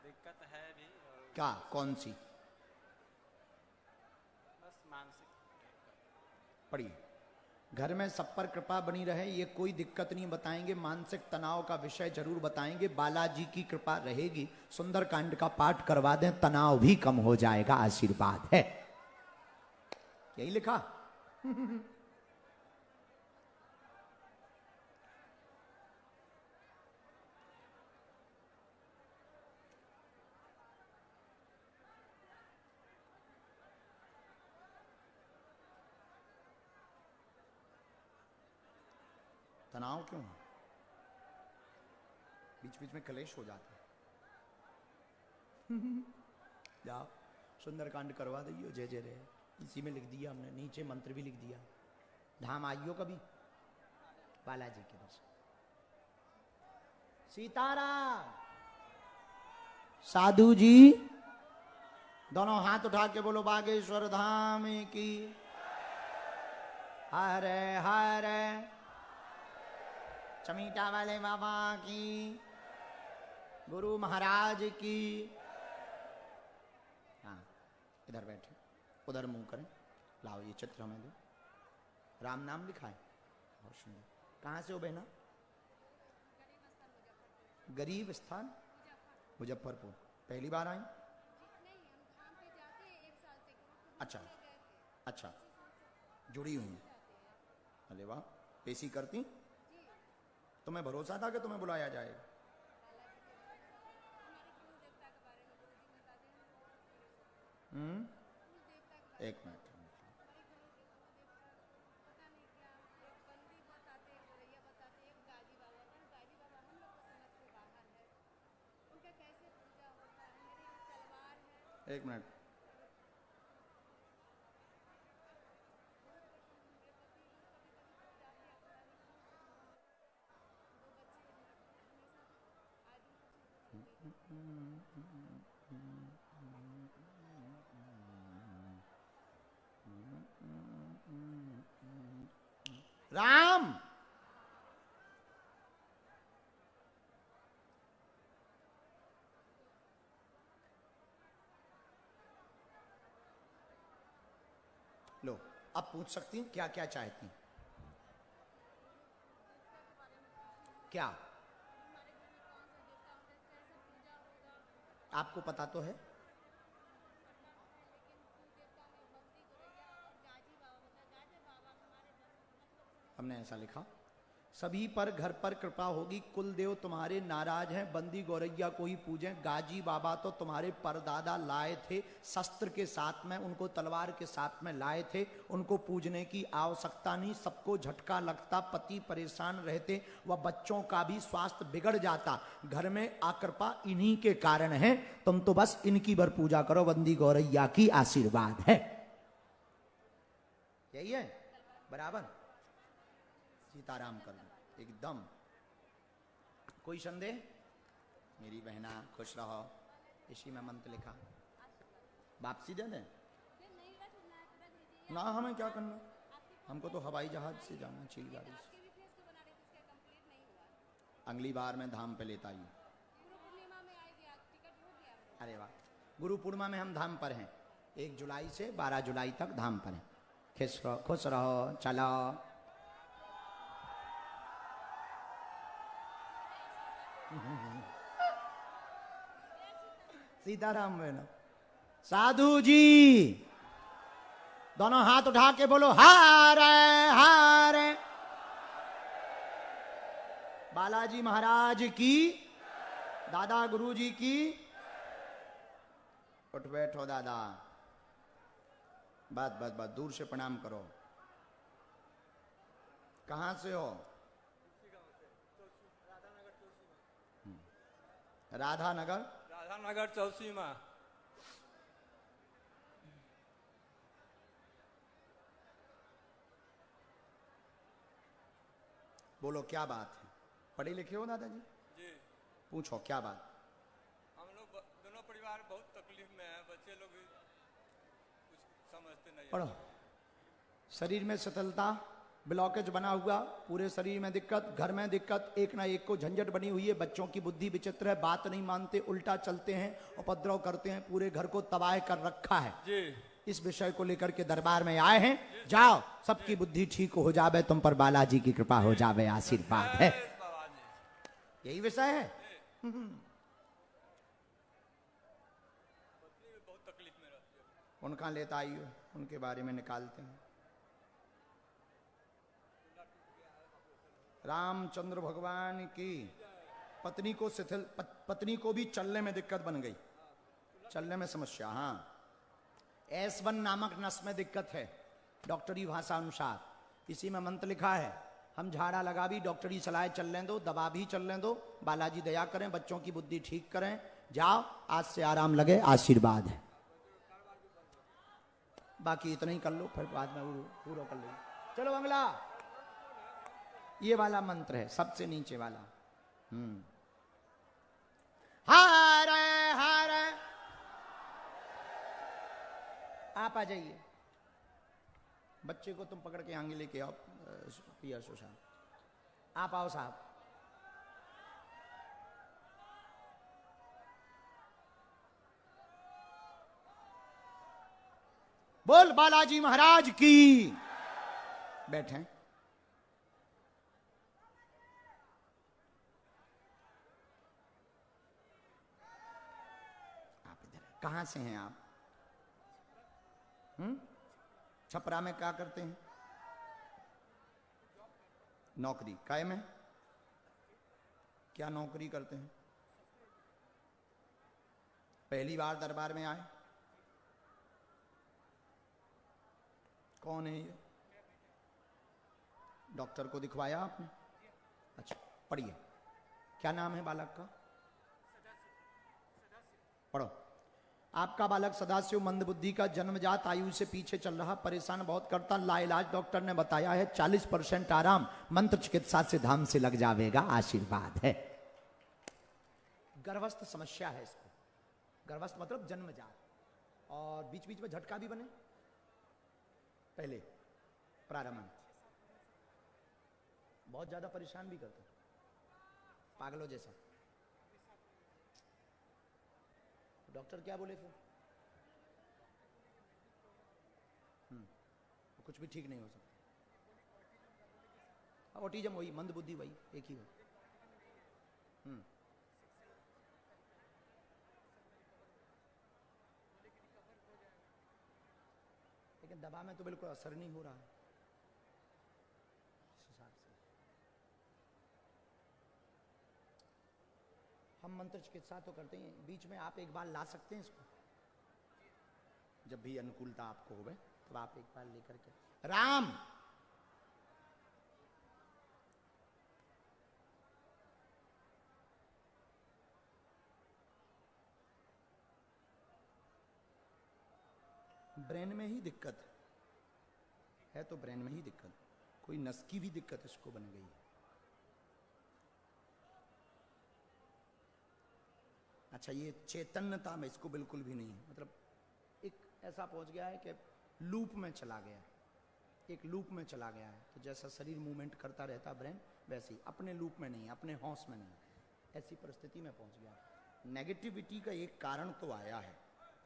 दिक्कत है भी। क्या, कौन सी? बस मानसिक। पढ़िए, घर में सब पर कृपा बनी रहे, ये कोई दिक्कत नहीं बताएंगे। मानसिक तनाव का विषय जरूर बताएंगे, बालाजी की कृपा रहेगी। सुंदरकांड का पाठ करवा दें, तनाव भी कम हो जाएगा, आशीर्वाद है। यही लिखा। तनाव क्यों है? बीच बीच में कलेश हो जाता है। जाओ, सुंदरकांड करवा दियो, जय जय रहे। इसी में लिख दिया हमने, नीचे मंत्र भी लिख दिया। धाम आइयो कभी बालाजी के दर्शन। सीताराम। साधु जी दोनों हाथ उठा के बोलो बागेश्वर धाम की। हरे हरे। चमीटा वाले बाबा की। गुरु महाराज की। हाँ इधर बैठे, उधर मुंह करें। लाओ ये चित्र हमें दो। राम नाम लिखा है, बहुत सुंदर। कहाँ से हो बहना? गरीब स्थान मुजफ्फरपुर। पहली बार आई? अच्छा अच्छा, जुड़ी हुई। अरे वाह, पेशी करती? तुम्हें भरोसा था कि तुम्हें बुलाया जाएगा? एक मिनट। एक मिनट। राम लो, अब पूछ सकती हैं क्या क्या चाहती हैं? क्या आपको पता तो है? हमने ऐसा लिखा, सभी पर घर पर कृपा होगी, कुल देव तुम्हारे नाराज हैं, बंदी गौरैया को ही पूजें। गाजी बाबा तो तुम्हारे परदादा लाए थे, शस्त्र के साथ में, उनको तलवार के साथ में लाए थे, उनको पूजने की आवश्यकता नहीं। सबको झटका लगता, पति परेशान रहते, वह बच्चों का भी स्वास्थ्य बिगड़ जाता। घर में आकृपा इन्हीं के कारण है, तुम तो बस इनकी बर पूजा करो, बंदी गौरैया की आशीर्वाद है। यही है बराबर। सीताराम कर दो एकदम। कोई संदेह? मेरी बहना खुश रहो, इसी में मंत्र लिखा। वापसी दे दें ना, हमें क्या करना, हमको तो हवाई जहाज से जाना, चील गाड़ी से। अगली बार मैं धाम पे लेता हूँ। अरे वाह, गुरु पूर्णिमा में हम धाम पर हैं। 1 जुलाई से 12 जुलाई तक धाम पर हैं। खुश रहो, चलो। सीताराम बहना। साधु जी दोनों हाथ उठा के बोलो हारे हारे। बालाजी महाराज की, दादा गुरु जी की। उठ बैठो दादा, बस बस बस, दूर से प्रणाम करो। कहां से हो? राधानगर। राधानगर चौसीमा। बोलो क्या बात है? पढ़े लिखे हो दादाजी? जी। पूछो क्या बात? हम लोग दोनों परिवार बहुत तकलीफ में है, बच्चे लोग भी कुछ समझते नहीं। पढ़ो। शरीर में शिथिलता, ब्लॉकेज बना हुआ, पूरे शरीर में दिक्कत, घर में दिक्कत, एक ना एक को झंझट बनी हुई है। बच्चों की बुद्धि विचित्र है, बात नहीं मानते, उल्टा चलते हैं, उपद्रव करते हैं, पूरे घर को तबाह कर रखा है जी। इस विषय को लेकर के दरबार में आए हैं। जाओ, सबकी बुद्धि ठीक हो जावे, तुम पर बालाजी की कृपा हो जावे, आशीर्वाद है। यही विषय है। बहुत तकलीफ में रहती है। उनका लेता आइए, उनके बारे में निकालते हैं। रामचंद्र भगवान की पत्नी को शिथिल, पत्नी को भी चलने में दिक्कत बन गई, चलने में समस्या। हाँ, S1 नामक नस में दिक्कत है डॉक्टरी भाषा अनुसार। इसी में मंत्र लिखा है, हम झाड़ा लगा भी डॉक्टरी सलाह चलने दो, दवा भी चलने दो, बालाजी दया करें, बच्चों की बुद्धि ठीक करें। जाओ, आज से आराम लगे, आशीर्वाद है। बाकी इतना ही कर लो, फिर बाद में पूरा कर लो। चलो अगला, ये वाला मंत्र है सबसे नीचे वाला। हारे हारे, आप आ जाइए, बच्चे को तुम पकड़ के आगे लेके आओ। पिया साहब आप आओ साहब। बोल बालाजी महाराज की। बैठे। आप इधर, कहां से हैं आप? छपरा में क्या करते हैं? नौकरी कायम है? क्या नौकरी करते हैं? पहली बार दरबार में आए? कौन है ये? डॉक्टर को दिखवाया आपने? अच्छा, पढ़िए। क्या नाम है बालक का? पढ़ो। आपका बालक सदाशिव मंदबुद्धि का, जन्मजात आयु से पीछे चल रहा, परेशान बहुत करता, लाइलाज डॉक्टर ने बताया है 40% आराम, मंत्र चिकित्सा से धाम से लग जाएगा, आशीर्वाद है। गर्भस्थ समस्या है इसको। गर्भस्थ मतलब जन्मजात, और बीच बीच में झटका भी बने। पहले प्रारंभ में बहुत ज्यादा परेशान भी करता, पागलों जैसा। डॉक्टर क्या बोले फिर? कुछ भी ठीक नहीं हो सकता। ऑटिज्म वही, मंदबुद्धि वही, एक ही हो। लेकिन दवा में तो बिल्कुल असर नहीं हो रहा है इस हिसाब से। हम मंत्र चिकित्सा तो करते हैं, बीच में आप एक बार ला सकते हैं इसको, जब भी अनुकूलता आपको होवे तो आप एक बार लेकर के। राम ब्रेन में ही दिक्कत है तो ब्रेन में ही दिक्कत, कोई नस की भी दिक्कत इसको बन गई है। अच्छा, ये चैतन्यता में इसको बिल्कुल भी नहीं है, मतलब एक ऐसा पहुंच गया है कि लूप में चला गया है, एक लूप में चला गया है। तो जैसा शरीर मूवमेंट करता रहता ब्रेन, वैसे ही अपने लूप में नहीं, अपने होश में नहीं, ऐसी परिस्थिति में पहुंच गया। नेगेटिविटी का एक कारण तो आया है,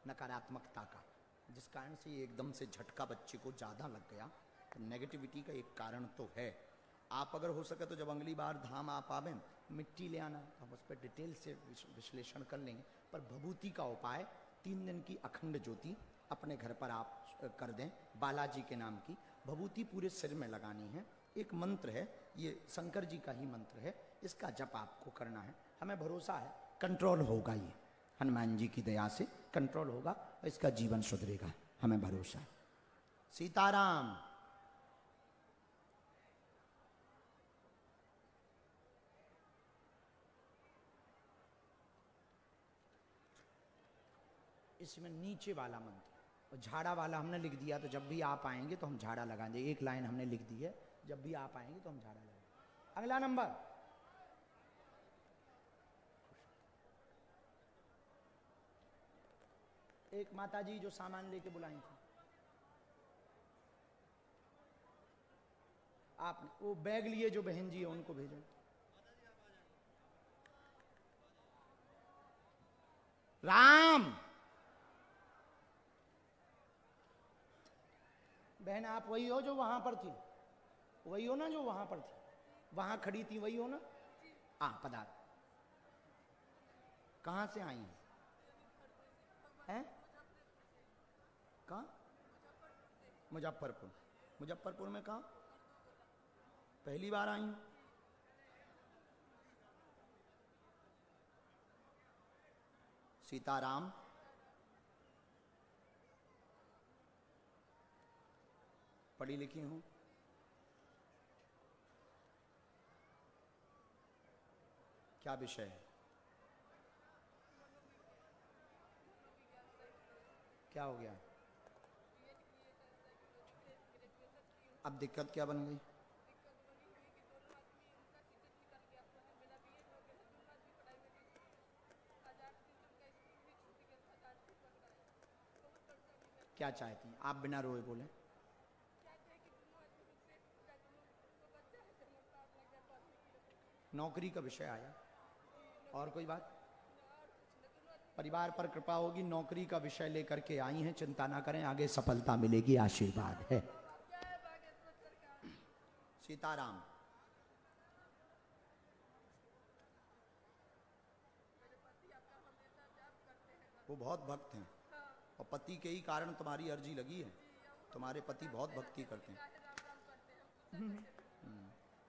नकारात्मकता का, जिस कारण से ये एकदम से झटका बच्चे को ज्यादा लग गया। तो नेगेटिविटी का एक कारण तो है। आप अगर हो सके तो जब अगली बार धाम आप आवे, मिट्टी ले आना, हम उस पर डिटेल से विश्लेषण कर लेंगे। पर भभूति का उपाय 3 दिन की अखंड ज्योति अपने घर पर आप कर दें, बालाजी के नाम की भभूति पूरे सिर में लगानी है। एक मंत्र है, ये शंकर जी का ही मंत्र है, इसका जप आपको करना है। हमें भरोसा है कंट्रोल होगा, ये हनुमान जी की दया से कंट्रोल होगा, इसका जीवन सुधरेगा, हमें भरोसा है। सीताराम। इसमें नीचे वाला मंत्र, झाड़ा वाला हमने लिख दिया, तो जब भी आप आएंगे तो हम झाड़ा लगा देंगे। एक लाइन हमने लिख दी है, जब भी आप आएंगे तो हम झाड़ा लगाएंगे। अगला नंबर, एक माता जी जो सामान लेके बुलाई थी, आपने वो बैग लिए जो बहन जी है उनको भेजो। राम। बहन आप वही हो जो वहां पर थी? वही हो ना जो वहां पर थी, वहां खड़ी थी, वही हो ना? पदार्थ। कहां से आई हैं? कहां? मुजफ्फरपुर। मुजफ्फरपुर में कहां? पहली बार आई हूं। सीताराम। पढ़ी लिखी हूं, क्या विषय है? क्या हो गया? अब दिक्कत क्या बन गई? क्या चाहती हैं आप? बिना रोए बोले। नौकरी का विषय आया, और कोई बात? परिवार पर कृपा होगी, नौकरी का विषय लेकर के आई हैं, चिंता ना करें, आगे सफलता मिलेगी, आशीर्वाद है। सीताराम। वो बहुत भक्त हैं और पति के ही कारण तुम्हारी अर्जी लगी है। तुम्हारे पति बहुत भक्ति करते हैं।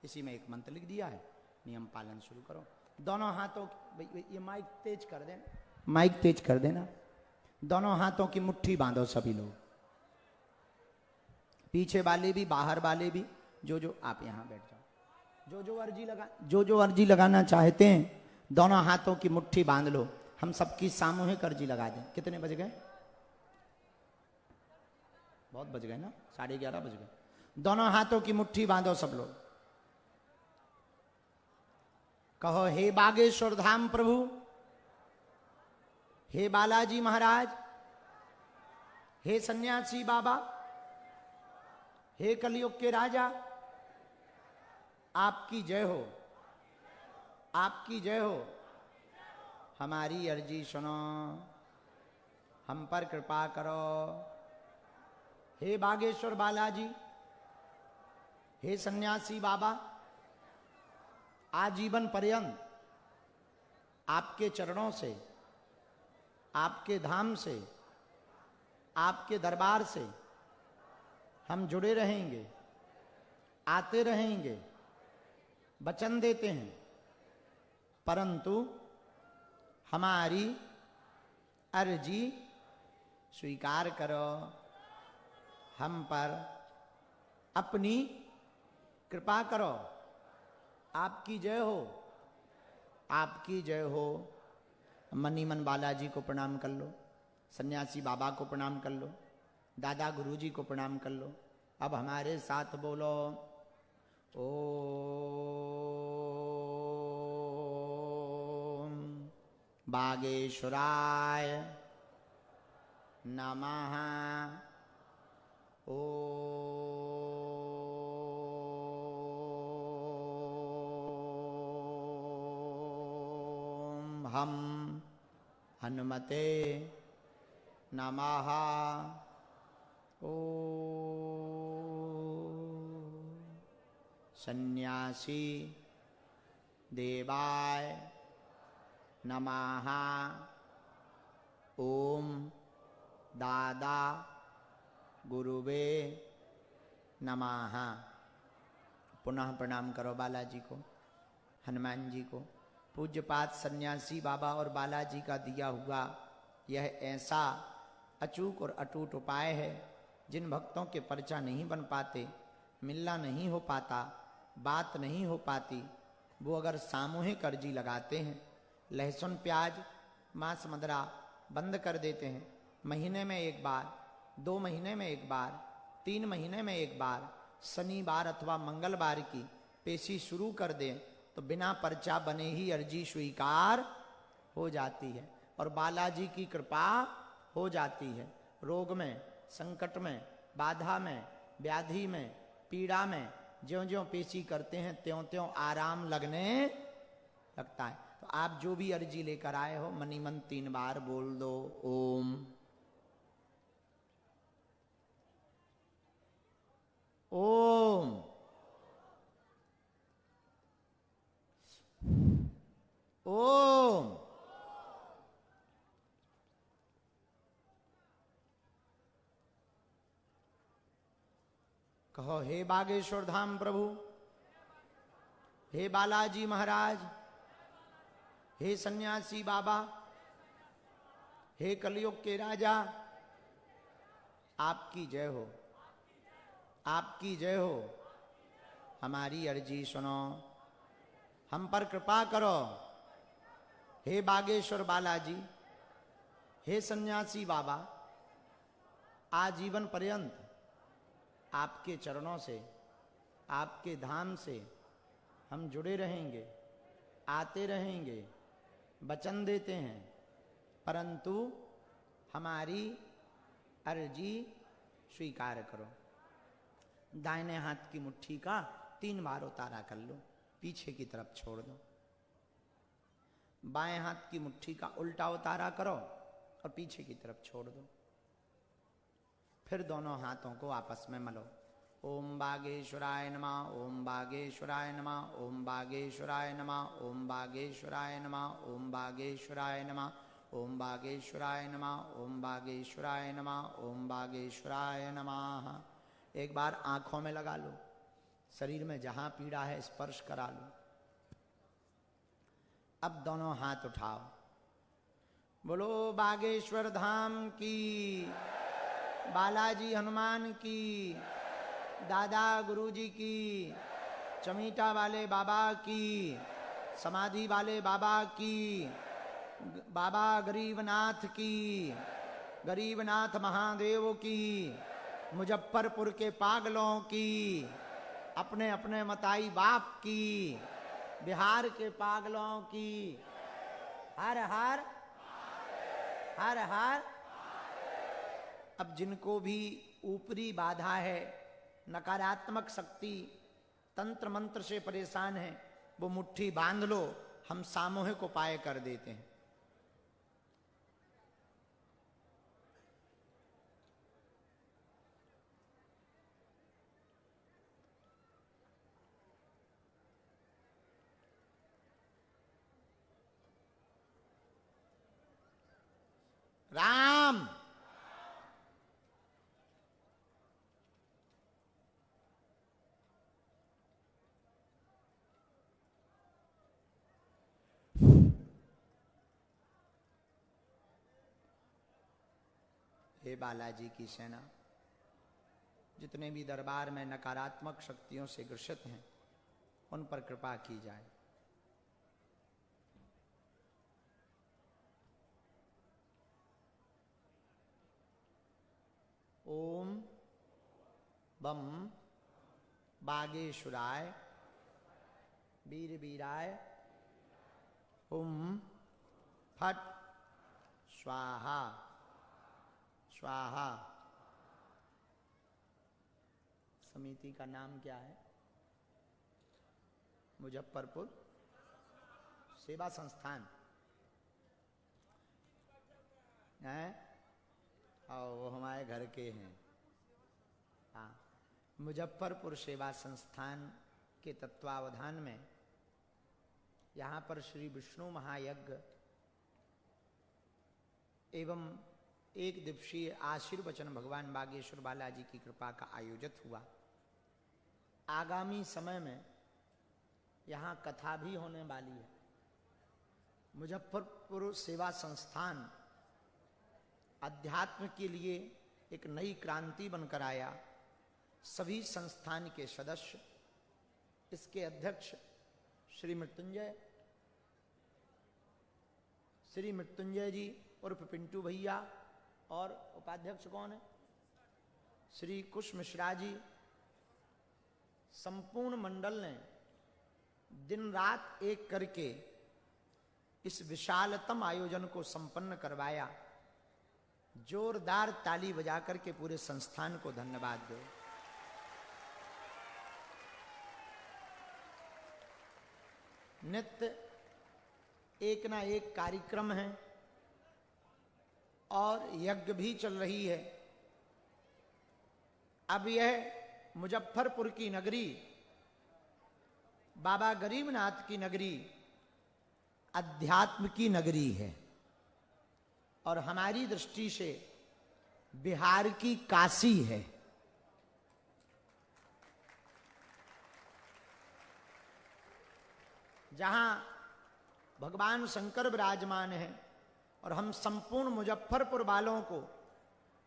इसी में एक मंत्र लिख दिया है, नियम पालन शुरू करो। दोनों हाथों, ये माइक तेज कर देना, माइक तेज कर देना। दोनों हाथों की मुट्ठी बांधो सभी लोग, पीछे वाले भी, बाहर वाले भी। जो आप यहां बैठ जाओ, जो अर्जी लगाना चाहते हैं, दोनों हाथों की मुट्ठी बांध लो। हम सबकी सामूहिक अर्जी लगा दें। कितने बज गए? बहुत बज गए ना, 11:30 बज गए। दोनों हाथों की मुट्ठी बांधो सब लोग। कहो, हे बागेश्वर धाम प्रभु, हे बालाजी महाराज, हे सन्यासी बाबा, हे कलयुग के राजा, आपकी जय हो, आपकी जय हो। हमारी अर्जी सुनो, हम पर कृपा करो। हे बागेश्वर बालाजी, हे सन्यासी बाबा, आजीवन पर्यंत आपके चरणों से, आपके धाम से, आपके दरबार से हम जुड़े रहेंगे, आते रहेंगे, वचन देते हैं। परंतु हमारी अर्जी स्वीकार करो, हम पर अपनी कृपा करो। आपकी जय हो, आपकी जय हो। मनी मन बालाजी को प्रणाम कर लो, सन्यासी बाबा को प्रणाम कर लो, दादा गुरुजी को प्रणाम कर लो। अब हमारे साथ बोलो, ओम बागेश्वराय नमः। ओम हम हनुमते नमः। सन्यासी देवाय नमः। ओम दादा गुरुवे नमः। पुनः प्रणाम करो बालाजी को, हनुमान जी को। पूज्यपात सन्यासी बाबा और बालाजी का दिया हुआ यह ऐसा अचूक और अटूट उपाय है, जिन भक्तों के पर्चा नहीं बन पाते, मिलना नहीं हो पाता, बात नहीं हो पाती, वो अगर सामूहिक अर्जी लगाते हैं, लहसुन प्याज मांस मदरा बंद कर देते हैं, महीने में एक बार, 2 महीने में एक बार, 3 महीने में एक बार, शनिवार अथवा मंगलवार की पेशी शुरू कर दें, तो बिना पर्चा बने ही अर्जी स्वीकार हो जाती है और बालाजी की कृपा हो जाती है। रोग में, संकट में, बाधा में, व्याधि में, पीड़ा में ज्यों ज्यों पेशी करते हैं, त्यों त्यों आराम लगने लगता है। तो आप जो भी अर्जी लेकर आए हो, मनी मन 3 बार बोल दो, ओम। ओम। ओम। कहो, हे बागेश्वर धाम प्रभु, हे बालाजी महाराज, हे सन्यासी बाबा, हे कलयुग के राजा, आपकी जय हो, आपकी जय हो। हमारी अर्जी सुनो, हम पर कृपा करो। हे बागेश्वर बालाजी, हे सन्यासी बाबा, आजीवन पर्यंत आपके चरणों से, आपके धाम से हम जुड़े रहेंगे, आते रहेंगे, वचन देते हैं, परंतु हमारी अर्जी स्वीकार करो। दाहिने हाथ की मुट्ठी का 3 बार उतारा कर लो, पीछे की तरफ छोड़ दो। बाएं हाथ की मुट्ठी का उल्टा उतारा करो और पीछे की तरफ छोड़ दो। फिर दोनों हाथों को आपस में मलो। ओम बागेश्वराय नमः, ओम बागेश्वराय नमः, ओम बागेश्वराय नमः, ओम बागेश्वराय नमः, ओम बागेश्वराय नमः, ओम बागेश्वराय नमः, ओम बागेश्वराय नमः, ओम बागेश्वराय नमः। एक बार आंखों में लगा लो, शरीर में जहां पीड़ा है स्पर्श करा लो। अब दोनों हाथ उठाओ, बोलो बागेश्वर धाम की, बालाजी हनुमान की, दादा गुरुजी की, चमीटा वाले बाबा की, समाधि वाले बाबा की, बाबा गरीबनाथ की, गरीबनाथ महादेव की, मुजफ्फरपुर के पागलों की, अपने अपने मताई बाप की, बिहार के पागलों की। हर हर हर हर। अब जिनको भी ऊपरी बाधा है, नकारात्मक शक्ति, तंत्र मंत्र से परेशान है, वो मुट्ठी बांध लो, हम सामूहिक उपाय कर देते हैं। राम हे बालाजी की सेना, जितने भी दरबार में नकारात्मक शक्तियों से ग्रसित हैं, उन पर कृपा की जाए। ओम बम बागेश्वराय वीर वीराय हुम फट स्वाहा स्वाहा। समिति का नाम क्या है? मुजफ्फरपुर सेवा संस्थान है, और वो हमारे घर के हैं। हाँ, मुजफ्फरपुर सेवा संस्थान के तत्वावधान में यहाँ पर श्री विष्णु महायज्ञ एवं 1 दिवसीय आशीर्वचन भगवान बागेश्वर बालाजी की कृपा का आयोजित हुआ। आगामी समय में यहाँ कथा भी होने वाली है। मुजफ्फरपुर सेवा संस्थान अध्यात्म के लिए एक नई क्रांति बनकर आया। सभी संस्थान के सदस्य, इसके अध्यक्ष श्री मृत्युंजय जी उर्फ पिंटू भैया, और उपाध्यक्ष कौन है? श्री कुश मिश्रा जी। संपूर्ण मंडल ने दिन रात एक करके इस विशालतम आयोजन को संपन्न करवाया। जोरदार ताली बजाकर के पूरे संस्थान को धन्यवाद दो। नित्य एक ना एक कार्यक्रम है और यज्ञ भी चल रही है। अब यह मुजफ्फरपुर की नगरी, बाबा गरीबनाथ की नगरी, अध्यात्म की नगरी है, और हमारी दृष्टि से बिहार की काशी है। जहां भगवान शंकर विराजमान है, और हम संपूर्ण मुजफ्फरपुर वालों को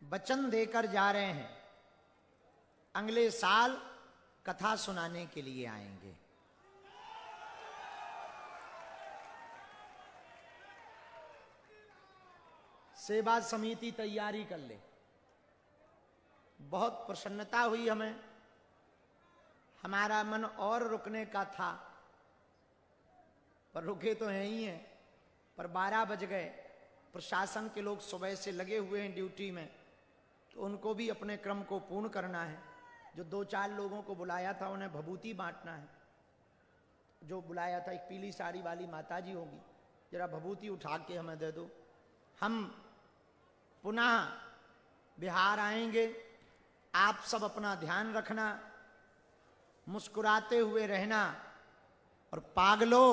वचन देकर जा रहे हैं, अगले साल कथा सुनाने के लिए आएंगे। सेवा समिति तैयारी कर ले। बहुत प्रसन्नता हुई हमें। हमारा मन और रुकने का था, पर रुके तो हैं ही हैं। पर 12 बज गए। प्रशासन के लोग सुबह से लगे हुए हैं ड्यूटी में, तो उनको भी अपने क्रम को पूर्ण करना है। जो 2-4 लोगों को बुलाया था उन्हें भभूति बांटना है। जो बुलाया था, एक पीली साड़ी वाली माता जी होगी, जरा भभूति उठा के हमें दे दो। हम पुनः बिहार आएंगे। आप सब अपना ध्यान रखना, मुस्कुराते हुए रहना, और पागलो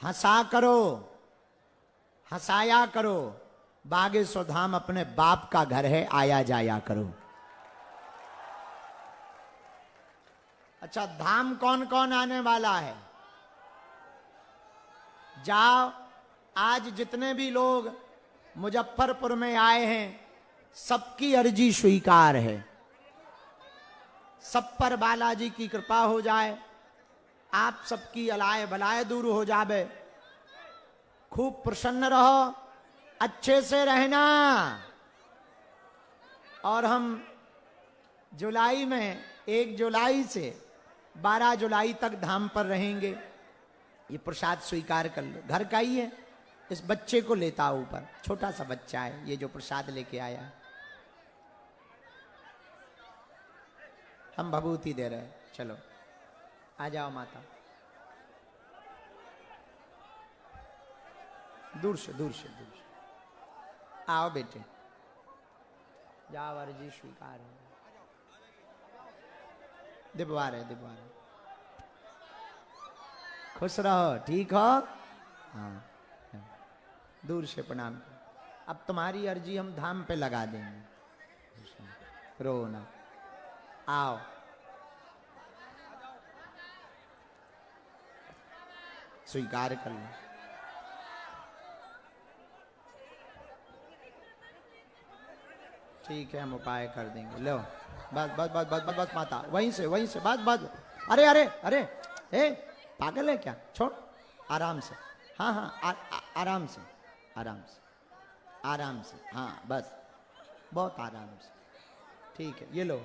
हंसा करो, हंसाया करो। बागेश्वर धाम अपने बाप का घर है, आया जाया करो। अच्छा, धाम कौन कौन आने वाला है? जाओ, आज जितने भी लोग मुजफ्फरपुर में आए हैं, सबकी अर्जी स्वीकार है। सब पर बालाजी की कृपा हो जाए, आप सबकी अलाय बलाय दूर हो जावे। खूब प्रसन्न रहो, अच्छे से रहना। और हम जुलाई में 1 जुलाई से 12 जुलाई तक धाम पर रहेंगे। ये प्रसाद स्वीकार कर लो, घर का ही है। इस बच्चे को लेता आओ ऊपर, छोटा सा बच्चा है ये जो प्रसाद लेके आया है। हम भभूति दे रहे हैं, चलो आ जाओ माता। दूर से दूर से दूर से आओ बेटे, जाओ, अर्जी स्वीकार है। दिबवा रहे, दिबवा रहे। खुश रहो, ठीक हो? हाँ, दूर से प्रणाम करो। अब तुम्हारी अर्जी हम धाम पे लगा देंगे, रो ना। आओ, स्वीकार कर लो। ठीक है, हम उपाय कर देंगे। लो, बस बस बस बस बस बस माता, वहीं से बस बस। अरे अरे अरे, ए पागल है क्या? छोड़, आराम से। हाँ हाँ, आराम से, आराम से, आराम से। हाँ बस, बहुत आराम से। ठीक है, ये लो,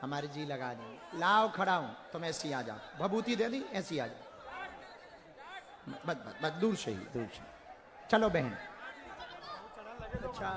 हमारी जी लगा देंगे। लाओ, खड़ा हूं, तुम ऐसी आ जाओ। भभूति दे दी, ऐसी आ जाओ। बस बस बस, दूर से ही, दूर से। चलो बहन। अच्छा,